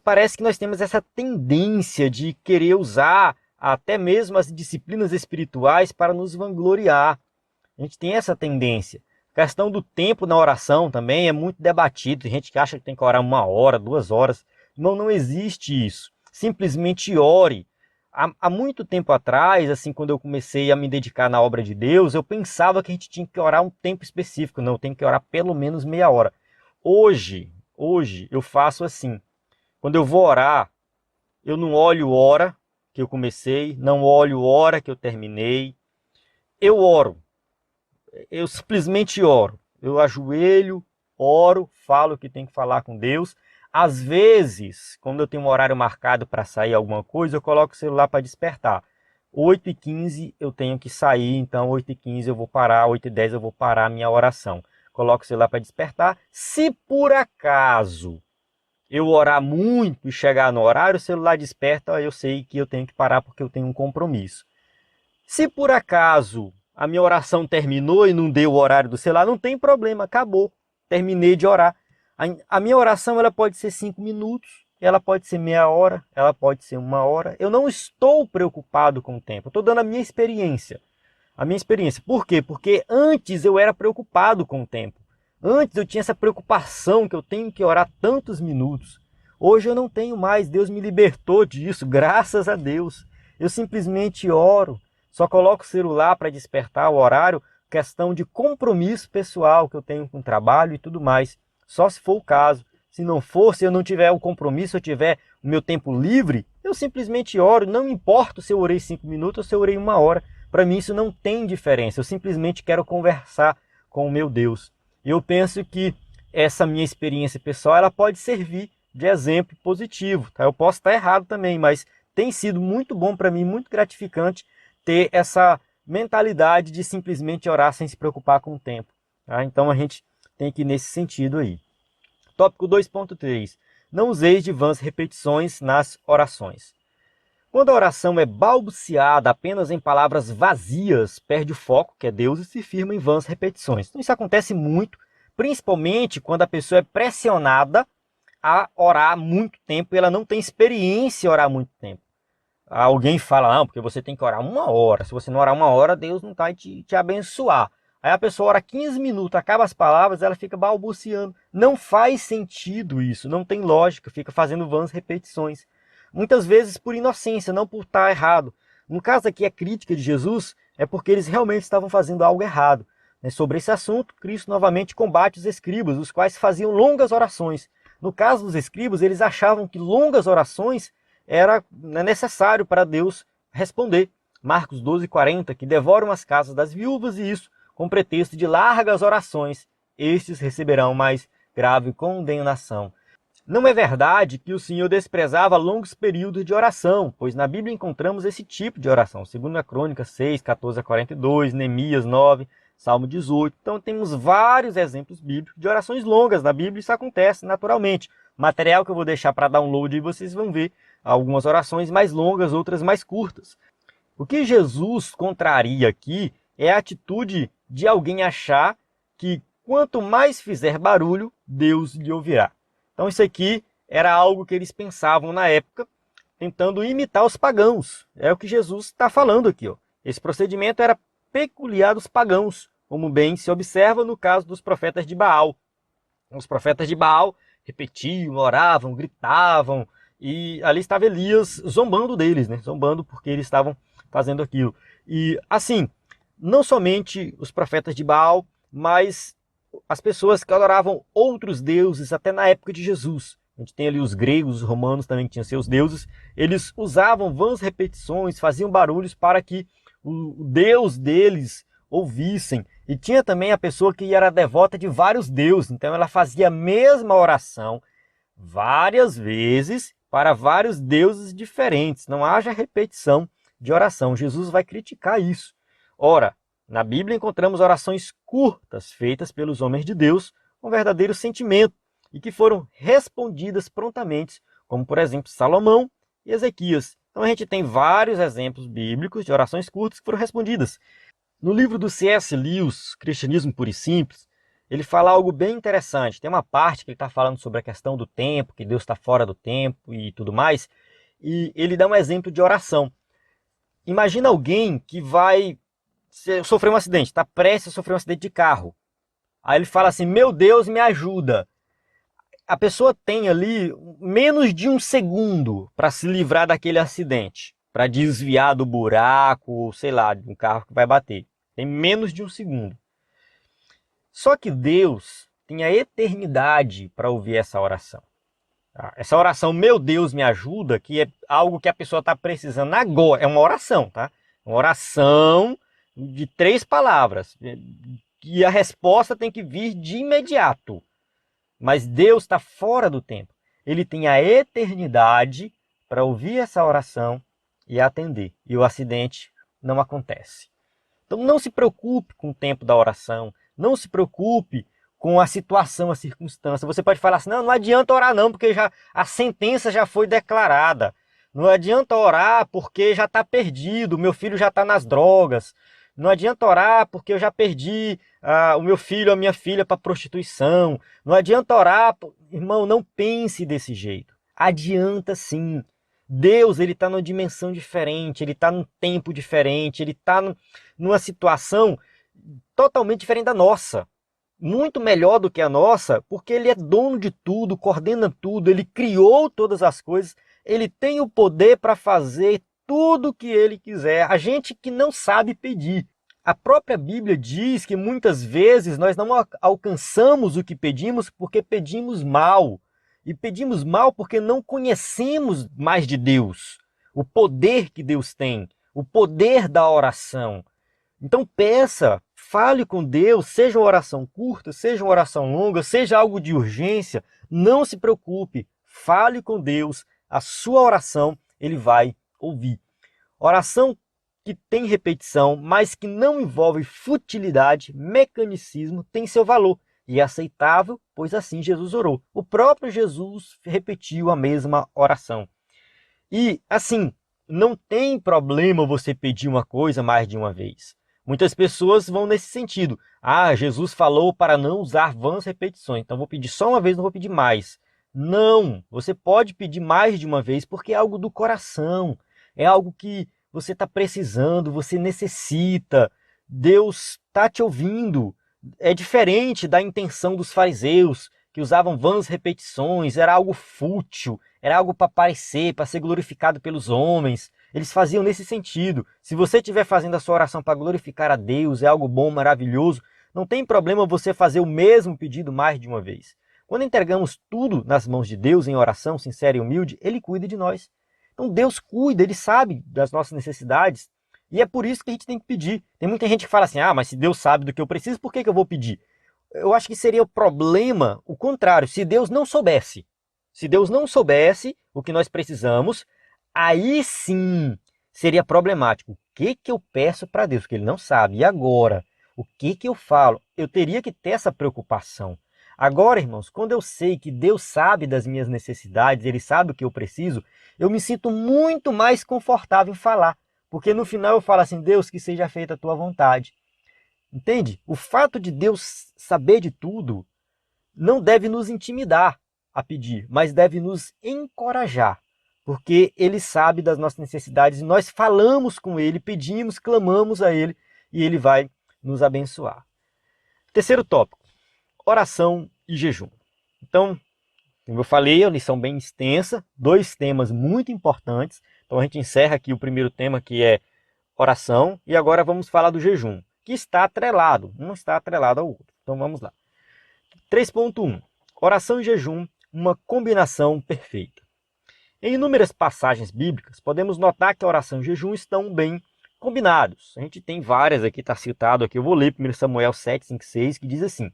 Parece que nós temos essa tendência de querer usar até mesmo as disciplinas espirituais para nos vangloriar. A gente tem essa tendência. A questão do tempo na oração também é muito debatido. Tem gente que acha que tem que orar 1 hora, 2 horas. Não existe isso. Simplesmente ore. Há muito tempo atrás, assim, quando eu comecei a me dedicar na obra de Deus, eu pensava que a gente tinha que orar um tempo específico. Não, eu tenho que orar pelo menos meia hora. Hoje eu faço assim. Quando eu vou orar, eu não olho hora que eu comecei, não olho hora que eu terminei. Eu oro. Eu simplesmente oro. Eu ajoelho, oro, falo o que tem que falar com Deus. Às vezes, quando eu tenho um horário marcado para sair alguma coisa, eu coloco o celular para despertar. 8h15 eu tenho que sair, então 8h15 eu vou parar, 8h10 eu vou parar a minha oração. Coloco o celular para despertar. Se por acaso eu orar muito e chegar no horário, o celular desperta, eu sei que eu tenho que parar porque eu tenho um compromisso. Se por acaso a minha oração terminou e não deu o horário do celular, não tem problema, acabou. Terminei de orar. A minha oração ela pode ser 5 minutos, ela pode ser meia hora, ela pode ser 1 hora. Eu não estou preocupado com o tempo, eu estou dando a minha experiência. A minha experiência. Por quê? Porque antes eu era preocupado com o tempo. Antes eu tinha essa preocupação que eu tenho que orar tantos minutos. Hoje eu não tenho mais, Deus me libertou disso, graças a Deus. Eu simplesmente oro, só coloco o celular para despertar o horário, questão de compromisso pessoal que eu tenho com o trabalho e tudo mais. Só se for o caso. Se não for, se eu não tiver o compromisso, eu tiver o meu tempo livre, eu simplesmente oro. Não importa se eu orei 5 minutos ou se eu orei 1 hora. Para mim isso não tem diferença. Eu simplesmente quero conversar com o meu Deus. E eu penso que essa minha experiência pessoal ela pode servir de exemplo positivo. Tá? Eu posso estar errado também, mas tem sido muito bom para mim, muito gratificante ter essa mentalidade de simplesmente orar sem se preocupar com o tempo. Tá? Então a gente tem que ir nesse sentido aí. Tópico 2.3. Não useis de vãs repetições nas orações. Quando a oração é balbuciada apenas em palavras vazias, perde o foco, que é Deus, e se firma em vãs repetições. Então isso acontece muito, principalmente quando a pessoa é pressionada a orar muito tempo e ela não tem experiência em orar muito tempo. Alguém fala, não, porque você tem que orar 1 hora. Se você não orar 1 hora, Deus não vai te abençoar. Aí a pessoa ora 15 minutos, acaba as palavras, ela fica balbuciando. Não faz sentido isso, não tem lógica, fica fazendo vãs repetições. Muitas vezes por inocência, não por estar errado. No caso aqui, a crítica de Jesus é porque eles realmente estavam fazendo algo errado. Sobre esse assunto, Cristo novamente combate os escribas, os quais faziam longas orações. No caso dos escribas, eles achavam que longas orações era necessário para Deus responder. Marcos 12:40, que devoram as casas das viúvas e isso com pretexto de largas orações, estes receberão mais grave condenação. Não é verdade que o Senhor desprezava longos períodos de oração, pois na Bíblia encontramos esse tipo de oração. 2 Crônicas 6, 14-42, Neemias 9, Salmo 18. Então temos vários exemplos bíblicos de orações longas na Bíblia, isso acontece naturalmente. Material que eu vou deixar para download e vocês vão ver algumas orações mais longas, outras mais curtas. O que Jesus contraria aqui é a atitude de alguém achar que quanto mais fizer barulho, Deus lhe ouvirá. Então isso aqui era algo que eles pensavam na época, tentando imitar os pagãos. É o que Jesus está falando aqui. Ó. Esse procedimento era peculiar dos pagãos, como bem se observa no caso dos profetas de Baal. Os profetas de Baal repetiam, oravam, gritavam, e ali estava Elias zombando deles, né? Zombando porque eles estavam fazendo aquilo. E assim, não somente os profetas de Baal, mas as pessoas que adoravam outros deuses até na época de Jesus. A gente tem ali os gregos, os romanos também que tinham seus deuses. Eles usavam vãs repetições, faziam barulhos para que o Deus deles ouvissem. E tinha também a pessoa que era devota de vários deuses. Então ela fazia a mesma oração várias vezes para vários deuses diferentes. Não haja repetição de oração. Jesus vai criticar isso. Ora, na Bíblia encontramos orações curtas feitas pelos homens de Deus com verdadeiro sentimento e que foram respondidas prontamente, como por exemplo Salomão e Ezequias. Então a gente tem vários exemplos bíblicos de orações curtas que foram respondidas. No livro do C.S. Lewis, Cristianismo Puro e Simples, ele fala algo bem interessante. Tem uma parte que ele está falando sobre a questão do tempo, que Deus está fora do tempo e tudo mais, e ele dá um exemplo de oração. Imagina alguém que vai sofrer um acidente, está prestes a sofrer um acidente de carro. Aí ele fala assim, meu Deus, me ajuda. A pessoa tem ali menos de 1 segundo para se livrar daquele acidente, para desviar do buraco, sei lá, de um carro que vai bater. Tem menos de 1 segundo. Só que Deus tem a eternidade para ouvir essa oração. Essa oração, meu Deus, me ajuda, que é algo que a pessoa está precisando agora. É uma oração, tá? Uma oração de 3 palavras. E a resposta tem que vir de imediato. Mas Deus está fora do tempo. Ele tem a eternidade para ouvir essa oração e atender. E o acidente não acontece. Então não se preocupe com o tempo da oração. Não se preocupe com a situação, a circunstância. Você pode falar assim, não adianta orar não, porque a sentença já foi declarada. Não adianta orar porque já está perdido, meu filho já está nas drogas. Não adianta orar porque eu já perdi o meu filho, a minha filha para prostituição. Não adianta orar, irmão, não pense desse jeito. Adianta sim. Deus, ele está numa dimensão diferente, ele está num tempo diferente, ele está numa situação totalmente diferente da nossa. Muito melhor do que a nossa, porque ele é dono de tudo, coordena tudo, ele criou todas as coisas, ele tem o poder para fazer tudo o que ele quiser. A gente que não sabe pedir. A própria Bíblia diz que muitas vezes nós não alcançamos o que pedimos porque pedimos mal. E pedimos mal porque não conhecemos mais de Deus, o poder que Deus tem, o poder da oração. Então peça, fale com Deus, seja uma oração curta, seja uma oração longa, seja algo de urgência, não se preocupe, fale com Deus, a sua oração ele vai ouvir. Oração que tem repetição, mas que não envolve futilidade, mecanicismo, tem seu valor. E é aceitável, pois assim Jesus orou. O próprio Jesus repetiu a mesma oração. E assim, não tem problema você pedir uma coisa mais de uma vez. Muitas pessoas vão nesse sentido. Jesus falou para não usar vãs repetições, então vou pedir só uma vez, não vou pedir mais. Não, você pode pedir mais de uma vez porque é algo do coração, é algo que você está precisando, você necessita, Deus está te ouvindo. É diferente da intenção dos fariseus, que usavam vãs repetições, era algo fútil, era algo para aparecer, para ser glorificado pelos homens. Eles faziam nesse sentido. Se você estiver fazendo a sua oração para glorificar a Deus, é algo bom, maravilhoso, não tem problema você fazer o mesmo pedido mais de uma vez. Quando entregamos tudo nas mãos de Deus em oração sincera e humilde, Ele cuida de nós. Então Deus cuida, Ele sabe das nossas necessidades, e é por isso que a gente tem que pedir. Tem muita gente que fala assim, mas se Deus sabe do que eu preciso, por que eu vou pedir? Eu acho que seria o problema, o contrário, se Deus não soubesse. Se Deus não soubesse o que nós precisamos, aí sim seria problemático. O que eu peço para Deus? Porque Ele não sabe. E agora? O que eu falo? Eu teria que ter essa preocupação. Agora, irmãos, quando eu sei que Deus sabe das minhas necessidades, Ele sabe o que eu preciso, eu me sinto muito mais confortável em falar. Porque no final eu falo assim, Deus, que seja feita a tua vontade. Entende? O fato de Deus saber de tudo não deve nos intimidar a pedir, mas deve nos encorajar. Porque Ele sabe das nossas necessidades e nós falamos com Ele, pedimos, clamamos a Ele e Ele vai nos abençoar. Terceiro tópico, oração e jejum. Então, como eu falei, é uma lição bem extensa, 2 temas muito importantes. Então a gente encerra aqui o primeiro tema, que é oração, e agora vamos falar do jejum, que está atrelado, um está atrelado ao outro. Então vamos lá. 3.1. Oração e jejum, uma combinação perfeita. Em inúmeras passagens bíblicas, podemos notar que a oração e o jejum estão bem combinados. A gente tem várias aqui, está citado aqui, eu vou ler 1 Samuel 7, 5, 6, que diz assim: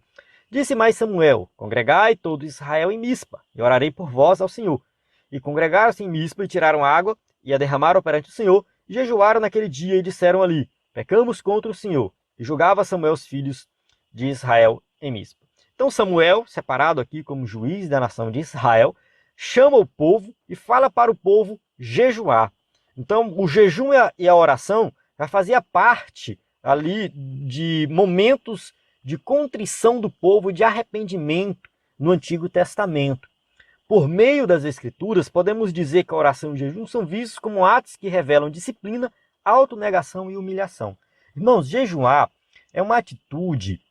Disse mais Samuel, congregai todo Israel em Mispa, e orarei por vós ao Senhor. E congregaram-se em Mispa e tiraram água, e a derramaram perante o Senhor, e jejuaram naquele dia e disseram ali, pecamos contra o Senhor. E julgava Samuel os filhos de Israel em Mispa. Então Samuel, separado aqui como juiz da nação de Israel, chama o povo e fala para o povo jejuar. Então o jejum e a oração já fazia parte ali de momentos de contrição do povo, de arrependimento no Antigo Testamento. Por meio das Escrituras, podemos dizer que a oração e o jejum são vistos como atos que revelam disciplina, autonegação e humilhação. Irmãos, jejuar é uma atitude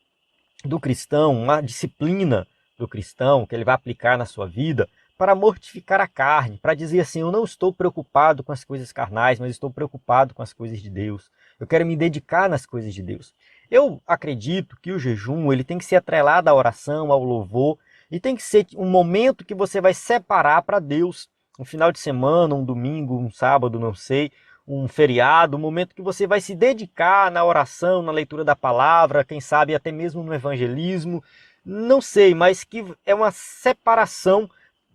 do cristão, uma disciplina do cristão que ele vai aplicar na sua vida para mortificar a carne, para dizer assim, eu não estou preocupado com as coisas carnais, mas estou preocupado com as coisas de Deus. Eu quero me dedicar nas coisas de Deus. Eu acredito que o jejum ele tem que ser atrelado à oração, ao louvor, e tem que ser um momento que você vai separar para Deus. Um final de semana, um domingo, um sábado, não sei, um feriado, um momento que você vai se dedicar na oração, na leitura da palavra, quem sabe até mesmo no evangelismo. Não sei, mas que é uma separação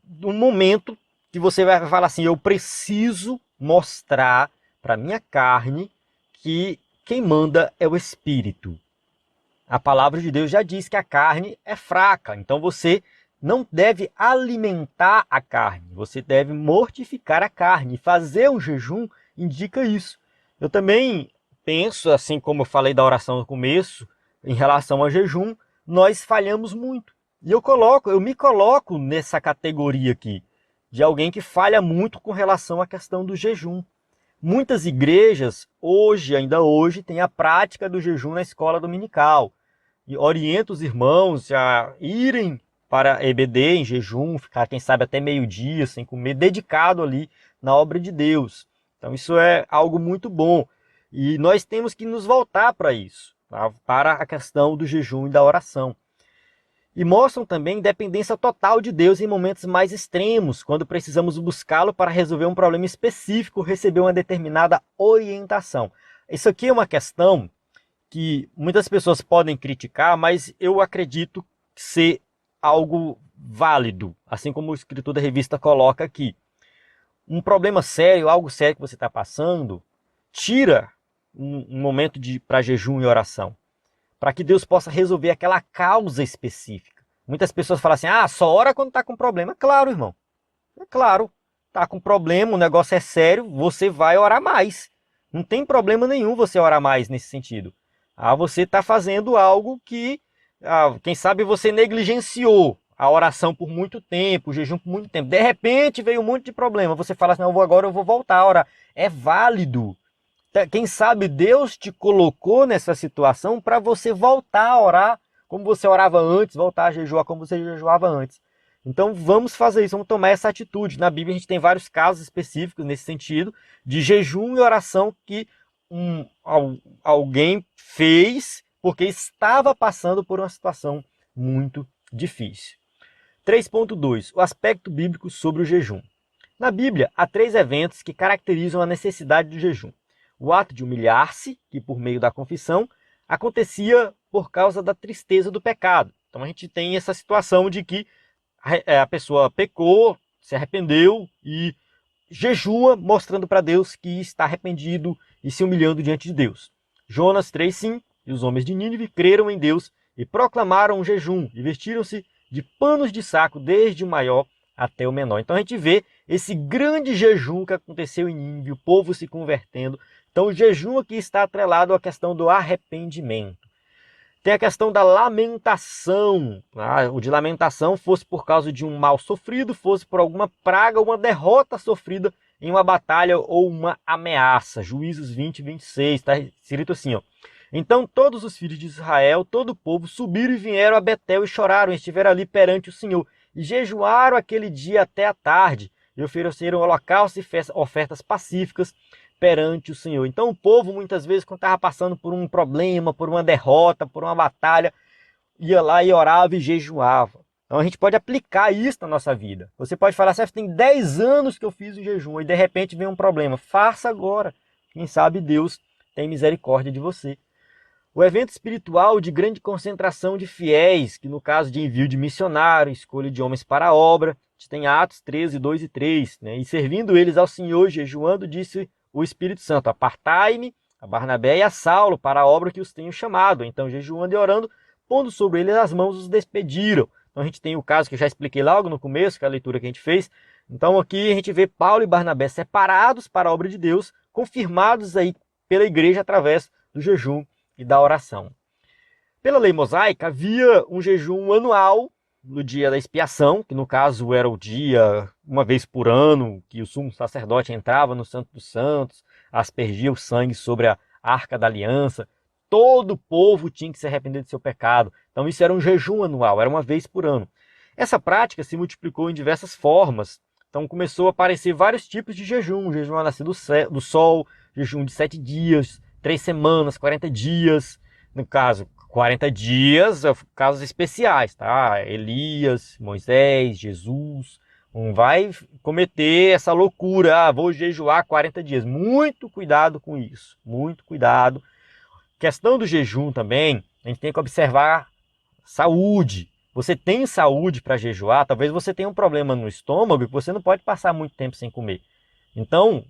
do momento que você vai falar assim, eu preciso mostrar para minha carne que quem manda é o Espírito. A palavra de Deus já diz que a carne é fraca, então você não deve alimentar a carne, você deve mortificar a carne. Fazer um jejum indica isso. Eu também penso, assim como eu falei da oração no começo, em relação ao jejum, nós falhamos muito. E eu me coloco nessa categoria aqui, de alguém que falha muito com relação à questão do jejum. Muitas igrejas, ainda hoje, têm a prática do jejum na escola dominical. E orienta os irmãos a irem para EBD em jejum, ficar, quem sabe, até meio-dia, sem comer, dedicado ali na obra de Deus. Então isso é algo muito bom. E nós temos que nos voltar para isso, tá? Para a questão do jejum e da oração. E mostram também dependência total de Deus em momentos mais extremos, quando precisamos buscá-lo para resolver um problema específico, receber uma determinada orientação. Isso aqui é uma questão que muitas pessoas podem criticar, mas eu acredito ser algo válido, assim como o escritor da revista coloca aqui. Um problema sério, algo sério que você está passando, tira um momento para jejum e oração, para que Deus possa resolver aquela causa específica. Muitas pessoas falam assim, só ora quando está com problema. Claro, irmão, é claro, está com problema, o negócio é sério, você vai orar mais. Não tem problema nenhum você orar mais nesse sentido. Você está fazendo algo que, quem sabe, você negligenciou a oração por muito tempo, o jejum por muito tempo. De repente veio um monte de problema. Você fala assim, não, agora eu vou voltar a orar. É válido. Quem sabe Deus te colocou nessa situação para você voltar a orar como você orava antes, voltar a jejuar como você jejuava antes. Então vamos fazer isso, vamos tomar essa atitude. Na Bíblia a gente tem vários casos específicos nesse sentido, de jejum e oração que alguém fez porque estava passando por uma situação muito difícil. 3.2. O aspecto bíblico sobre o jejum. Na Bíblia, há 3 eventos que caracterizam a necessidade do jejum. O ato de humilhar-se, que por meio da confissão, acontecia por causa da tristeza do pecado. Então a gente tem essa situação de que a pessoa pecou, se arrependeu e jejua, mostrando para Deus que está arrependido e se humilhando diante de Deus. Jonas 3:5. E os homens de Nínive creram em Deus e proclamaram um jejum e vestiram-se de panos de saco, desde o maior até o menor. Então a gente vê esse grande jejum que aconteceu em Nínive, o povo se convertendo. Então o jejum aqui está atrelado à questão do arrependimento. Tem a questão da lamentação. O de lamentação fosse por causa de um mal sofrido, fosse por alguma praga, uma derrota sofrida em uma batalha ou uma ameaça. Juízes 20:26, está escrito assim, ó. Então todos os filhos de Israel, todo o povo, subiram e vieram a Betel e choraram, e estiveram ali perante o Senhor. E jejuaram aquele dia até a tarde, e ofereceram holocaustos e ofertas pacíficas perante o Senhor. Então o povo, muitas vezes, quando estava passando por um problema, por uma derrota, por uma batalha, ia lá e orava e jejuava. Então a gente pode aplicar isso na nossa vida. Você pode falar, Sérgio, tem 10 anos que eu fiz o jejum, e de repente vem um problema. Faça agora. Quem sabe Deus tem misericórdia de você. O evento espiritual de grande concentração de fiéis, que no caso de envio de missionário, escolha de homens para a obra, a gente tem Atos 13, 2 e 3, né? E servindo eles ao Senhor, jejuando, disse o Espírito Santo, apartai-me a Barnabé e a Saulo para a obra que os tenho chamado. Então, jejuando e orando, pondo sobre eles as mãos, os despediram. Então a gente tem o caso que eu já expliquei logo no começo, que é a leitura que a gente fez. Então aqui a gente vê Paulo e Barnabé separados para a obra de Deus, confirmados aí pela igreja através do jejum e da oração. Pela lei mosaica, havia um jejum anual no dia da expiação, que no caso era o dia, uma vez por ano, que o sumo sacerdote entrava no Santo dos Santos, aspergia o sangue sobre a Arca da Aliança. Todo o povo tinha que se arrepender de seu pecado. Então isso era um jejum anual, era uma vez por ano. Essa prática se multiplicou em diversas formas. Então começou a aparecer vários tipos de jejum. Jejum ao nascer do sol, jejum de 7 dias, 3 semanas, 40 dias. No caso, 40 dias, casos especiais, tá? Elias, Moisés, Jesus. Não vai cometer essa loucura, vou jejuar 40 dias. Muito cuidado com isso, muito cuidado. Questão do jejum também, a gente tem que observar saúde. você tem saúde para jejuar, talvez você tenha um problema no estômago e você não pode passar muito tempo sem comer. Então,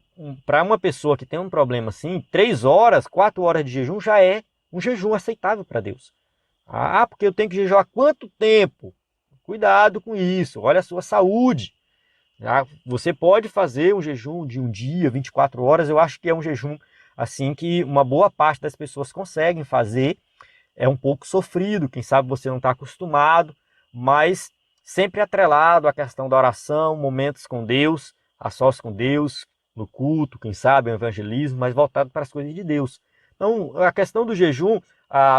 para uma pessoa que tem um problema assim, 3 horas, 4 horas de jejum já é um jejum aceitável para Deus. Ah, porque eu tenho que jejuar quanto tempo? Cuidado com isso, olha a sua saúde. Você pode fazer um jejum de um dia, 24 horas, eu acho que é um jejum assim que uma boa parte das pessoas conseguem fazer. É um pouco sofrido, quem sabe você não está acostumado, mas sempre atrelado à questão da oração, momentos com Deus, a sós com Deus, no culto, quem sabe, o evangelismo, mas voltado para as coisas de Deus. Então, a questão do jejum,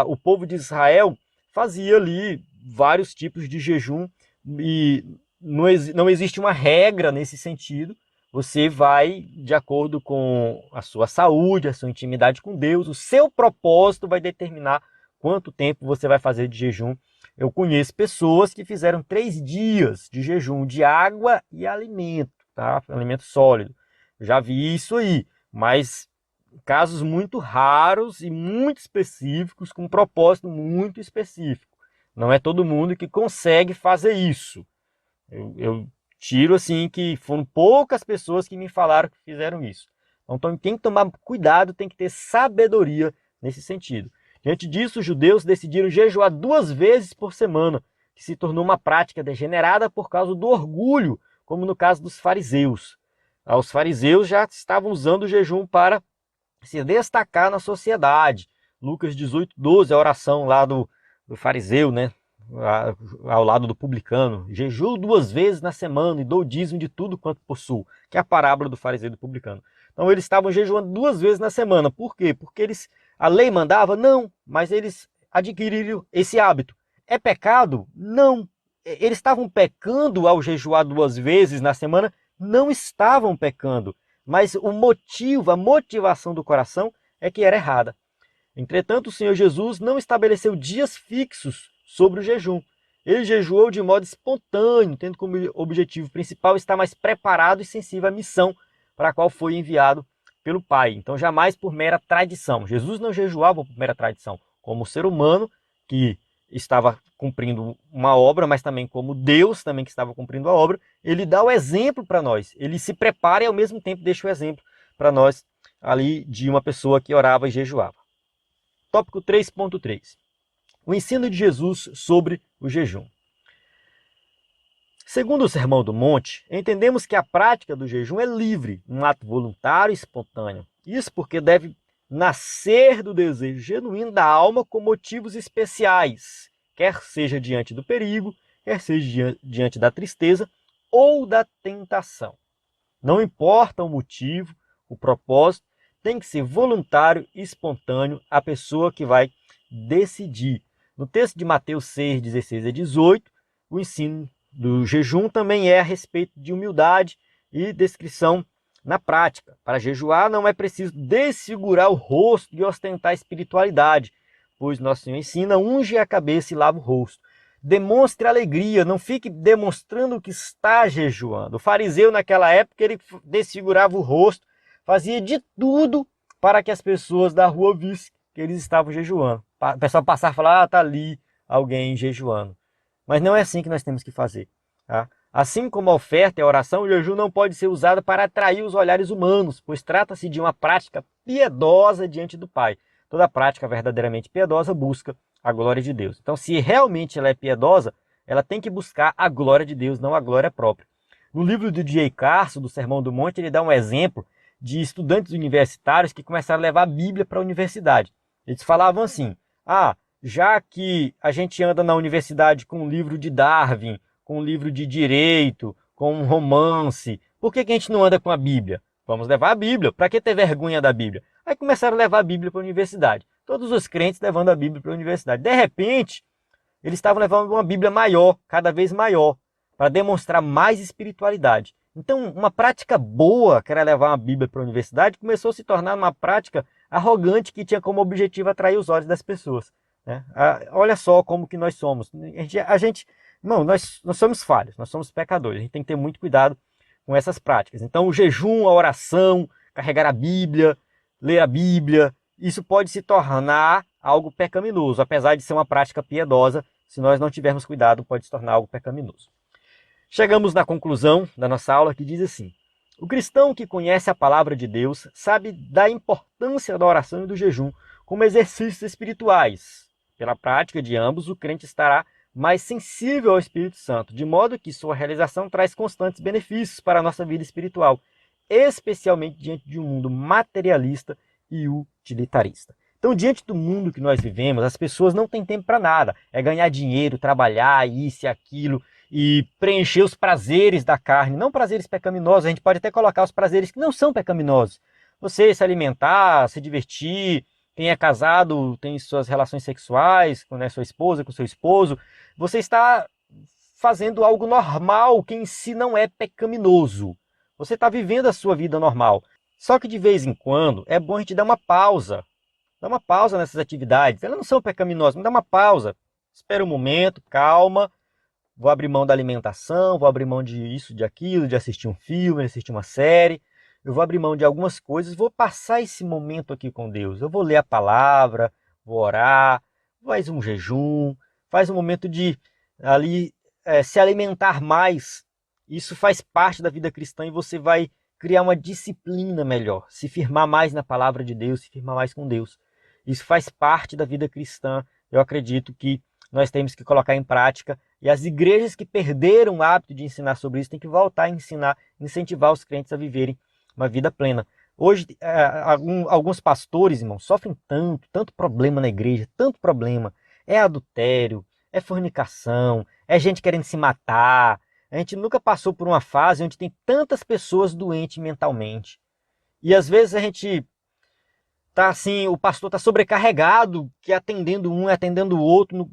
o povo de Israel fazia ali vários tipos de jejum e não existe uma regra nesse sentido. Você vai de acordo com a sua saúde, a sua intimidade com Deus, o seu propósito vai determinar quanto tempo você vai fazer de jejum. Eu conheço pessoas que fizeram 3 dias de jejum de água e alimento, tá? Alimento sólido. Eu já vi isso aí, mas casos muito raros e muito específicos, com um propósito muito específico. Não é todo mundo que consegue fazer isso. Eu tiro assim que foram poucas pessoas que me falaram que fizeram isso. Então tem que tomar cuidado, tem que ter sabedoria nesse sentido. Diante disso, os judeus decidiram jejuar 2 vezes por semana, que se tornou uma prática degenerada por causa do orgulho, como no caso dos fariseus. Os fariseus já estavam usando o jejum para se destacar na sociedade. Lucas 18:12, a oração lá do fariseu, né? Ao lado do publicano. Jejuo 2 vezes na semana e dou o dízimo de tudo quanto possuo, que é a parábola do fariseu e do publicano. Então eles estavam jejuando 2 vezes na semana. Por quê? Porque a lei mandava? Não, mas eles adquiriram esse hábito. É pecado? Não. Eles estavam pecando ao jejuar 2 vezes na semana? Não estavam pecando, mas o motivo, a motivação do coração é que era errada. Entretanto, o Senhor Jesus não estabeleceu dias fixos sobre o jejum. Ele jejuou de modo espontâneo, tendo como objetivo principal estar mais preparado e sensível à missão para a qual foi enviado pelo Pai. Então, jamais por mera tradição. Jesus não jejuava por mera tradição, como ser humano que estava cumprindo uma obra, mas também como Deus também que estava cumprindo a obra. Ele dá o exemplo para nós. Ele se prepara e ao mesmo tempo deixa o exemplo para nós ali de uma pessoa que orava e jejuava. Tópico 3.3. O ensino de Jesus sobre o jejum. Segundo o Sermão do Monte, entendemos que a prática do jejum é livre, um ato voluntário e espontâneo. Isso porque deve nascer do desejo genuíno da alma com motivos especiais, quer seja diante do perigo, quer seja diante da tristeza ou da tentação. Não importa o motivo, o propósito, tem que ser voluntário e espontâneo a pessoa que vai decidir. No texto de Mateus 6, 16 a 18, o ensino do jejum também é a respeito de humildade e descrição na prática. Para jejuar não é preciso desfigurar o rosto e ostentar espiritualidade, pois Nosso Senhor ensina: unge a cabeça e lava o rosto. Demonstre alegria, não fique demonstrando que está jejuando. O fariseu naquela época ele desfigurava o rosto, fazia de tudo para que as pessoas da rua vissem que eles estavam jejuando. O pessoal passar e falar: está ali alguém jejuando. Mas não é assim que nós temos que fazer. Tá? Assim como a oferta e a oração, o jejum não pode ser usado para atrair os olhares humanos, pois trata-se de uma prática piedosa diante do Pai. Toda prática verdadeiramente piedosa busca a glória de Deus. Então, se realmente ela é piedosa, ela tem que buscar a glória de Deus, não a glória própria. No livro do D.A. Carson, do Sermão do Monte, ele dá um exemplo de estudantes universitários que começaram a levar a Bíblia para a universidade. Eles falavam assim: já que a gente anda na universidade com um livro de Darwin, com um livro de direito, com um romance, por que a gente não anda com a Bíblia? Vamos levar a Bíblia. Para que ter vergonha da Bíblia? Aí começaram a levar a Bíblia para a universidade. Todos os crentes levando a Bíblia para a universidade. De repente, eles estavam levando uma Bíblia maior, cada vez maior, para demonstrar mais espiritualidade. Então, uma prática boa, que era levar uma Bíblia para a universidade, começou a se tornar uma prática arrogante que tinha como objetivo atrair os olhos das pessoas. Né? Olha só como que nós somos. Nós somos falhos, nós somos pecadores. A gente tem que ter muito cuidado com essas práticas. Então, o jejum, a oração, carregar a Bíblia, ler a Bíblia, isso pode se tornar algo pecaminoso, apesar de ser uma prática piedosa, se nós não tivermos cuidado, pode se tornar algo pecaminoso. Chegamos na conclusão da nossa aula que diz assim: o cristão que conhece a palavra de Deus sabe da importância da oração e do jejum como exercícios espirituais. Pela prática de ambos, o crente estará mais sensível ao Espírito Santo, de modo que sua realização traz constantes benefícios para a nossa vida espiritual, especialmente diante de um mundo materialista e utilitarista. Então, diante do mundo que nós vivemos, as pessoas não têm tempo para nada. É ganhar dinheiro, trabalhar, isso e aquilo, e preencher os prazeres da carne, não prazeres pecaminosos. A gente pode até colocar os prazeres que não são pecaminosos. Você se alimentar, se divertir, quem é casado tem suas relações sexuais com sua esposa, com seu esposo. Você está fazendo algo normal, que em si não é pecaminoso. Você está vivendo a sua vida normal. Só que de vez em quando é bom a gente dar uma pausa. Dar uma pausa nessas atividades. Elas não são pecaminosas, mas dá uma pausa. Espera um momento, calma. Vou abrir mão da alimentação, vou abrir mão de isso, de aquilo, de assistir um filme, de assistir uma série. Eu vou abrir mão de algumas coisas, vou passar esse momento aqui com Deus. Eu vou ler a palavra, vou orar, faz um jejum, faz um momento de ali se alimentar mais. Isso faz parte da vida cristã e você vai criar uma disciplina melhor, se firmar mais na palavra de Deus, se firmar mais com Deus. Isso faz parte da vida cristã. Eu acredito que nós temos que colocar em prática, e as igrejas que perderam o hábito de ensinar sobre isso têm que voltar a ensinar, incentivar os crentes a viverem uma vida plena. Hoje, alguns pastores, irmãos, sofrem tanto problema na igreja, tanto problema. É adultério, é fornicação, é gente querendo se matar. A gente nunca passou por uma fase onde tem tantas pessoas doentes mentalmente. E às vezes a gente tá assim, o pastor está sobrecarregado, que atendendo um, atendendo o outro,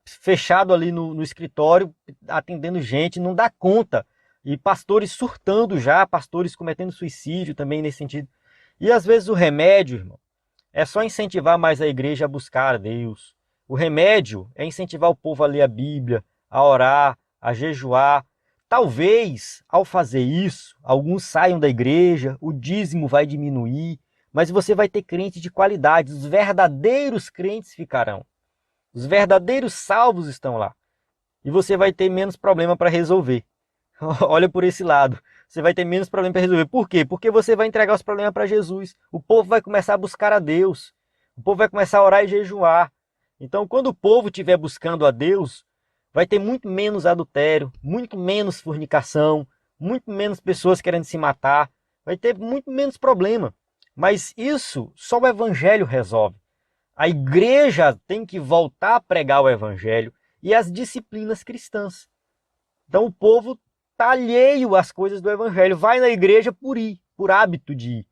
fechado ali no escritório, atendendo gente, não dá conta. E pastores surtando já, pastores cometendo suicídio também nesse sentido. E às vezes o remédio, irmão, é só incentivar mais a igreja a buscar a Deus. O remédio é incentivar o povo a ler a Bíblia, a orar, a jejuar. Talvez, ao fazer isso, alguns saiam da igreja, o dízimo vai diminuir, mas você vai ter crentes de qualidade. Os verdadeiros crentes ficarão. Os verdadeiros salvos estão lá. E você vai ter menos problema para resolver. Olha por esse lado. Você vai ter menos problema para resolver. Por quê? Porque você vai entregar os problemas para Jesus. O povo vai começar a buscar a Deus. O povo vai começar a orar e jejuar. Então, quando o povo estiver buscando a Deus, vai ter muito menos adultério, muito menos fornicação, muito menos pessoas querendo se matar. Vai ter muito menos problema. Mas isso só o Evangelho resolve. A igreja tem que voltar a pregar o Evangelho e as disciplinas cristãs. Então o povo está alheio às coisas do Evangelho. Vai na igreja por ir, por hábito de ir.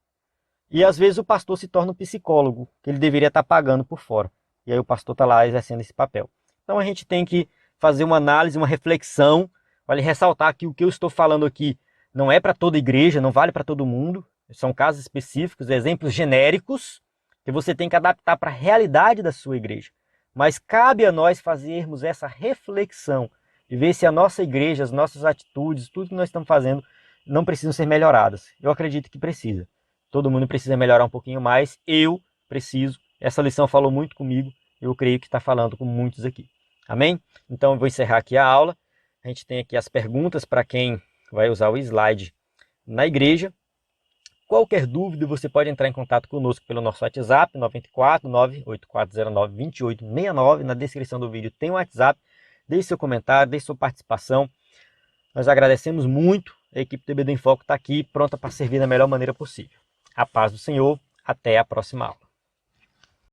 E às vezes o pastor se torna um psicólogo, que ele deveria estar pagando por fora. E aí o pastor está lá exercendo esse papel. Então a gente tem que fazer uma análise, uma reflexão. Vale ressaltar que o que eu estou falando aqui não é para toda igreja, não vale para todo mundo. São casos específicos, exemplos genéricos, que você tem que adaptar para a realidade da sua igreja. Mas cabe a nós fazermos essa reflexão e ver se a nossa igreja, as nossas atitudes, tudo que nós estamos fazendo, não precisam ser melhoradas. Eu acredito que precisa. Todo mundo precisa melhorar um pouquinho mais. Eu preciso. Essa lição falou muito comigo. Eu creio que está falando com muitos aqui. Amém? Então eu vou encerrar aqui a aula. A gente tem aqui as perguntas para quem vai usar o slide na igreja. Qualquer dúvida, você pode entrar em contato conosco pelo nosso WhatsApp, 94 98409 2869. Na descrição do vídeo tem o WhatsApp. Deixe seu comentário, deixe sua participação. Nós agradecemos muito. A equipe TBD em Foco está aqui, pronta para servir da melhor maneira possível. A paz do Senhor. Até a próxima aula.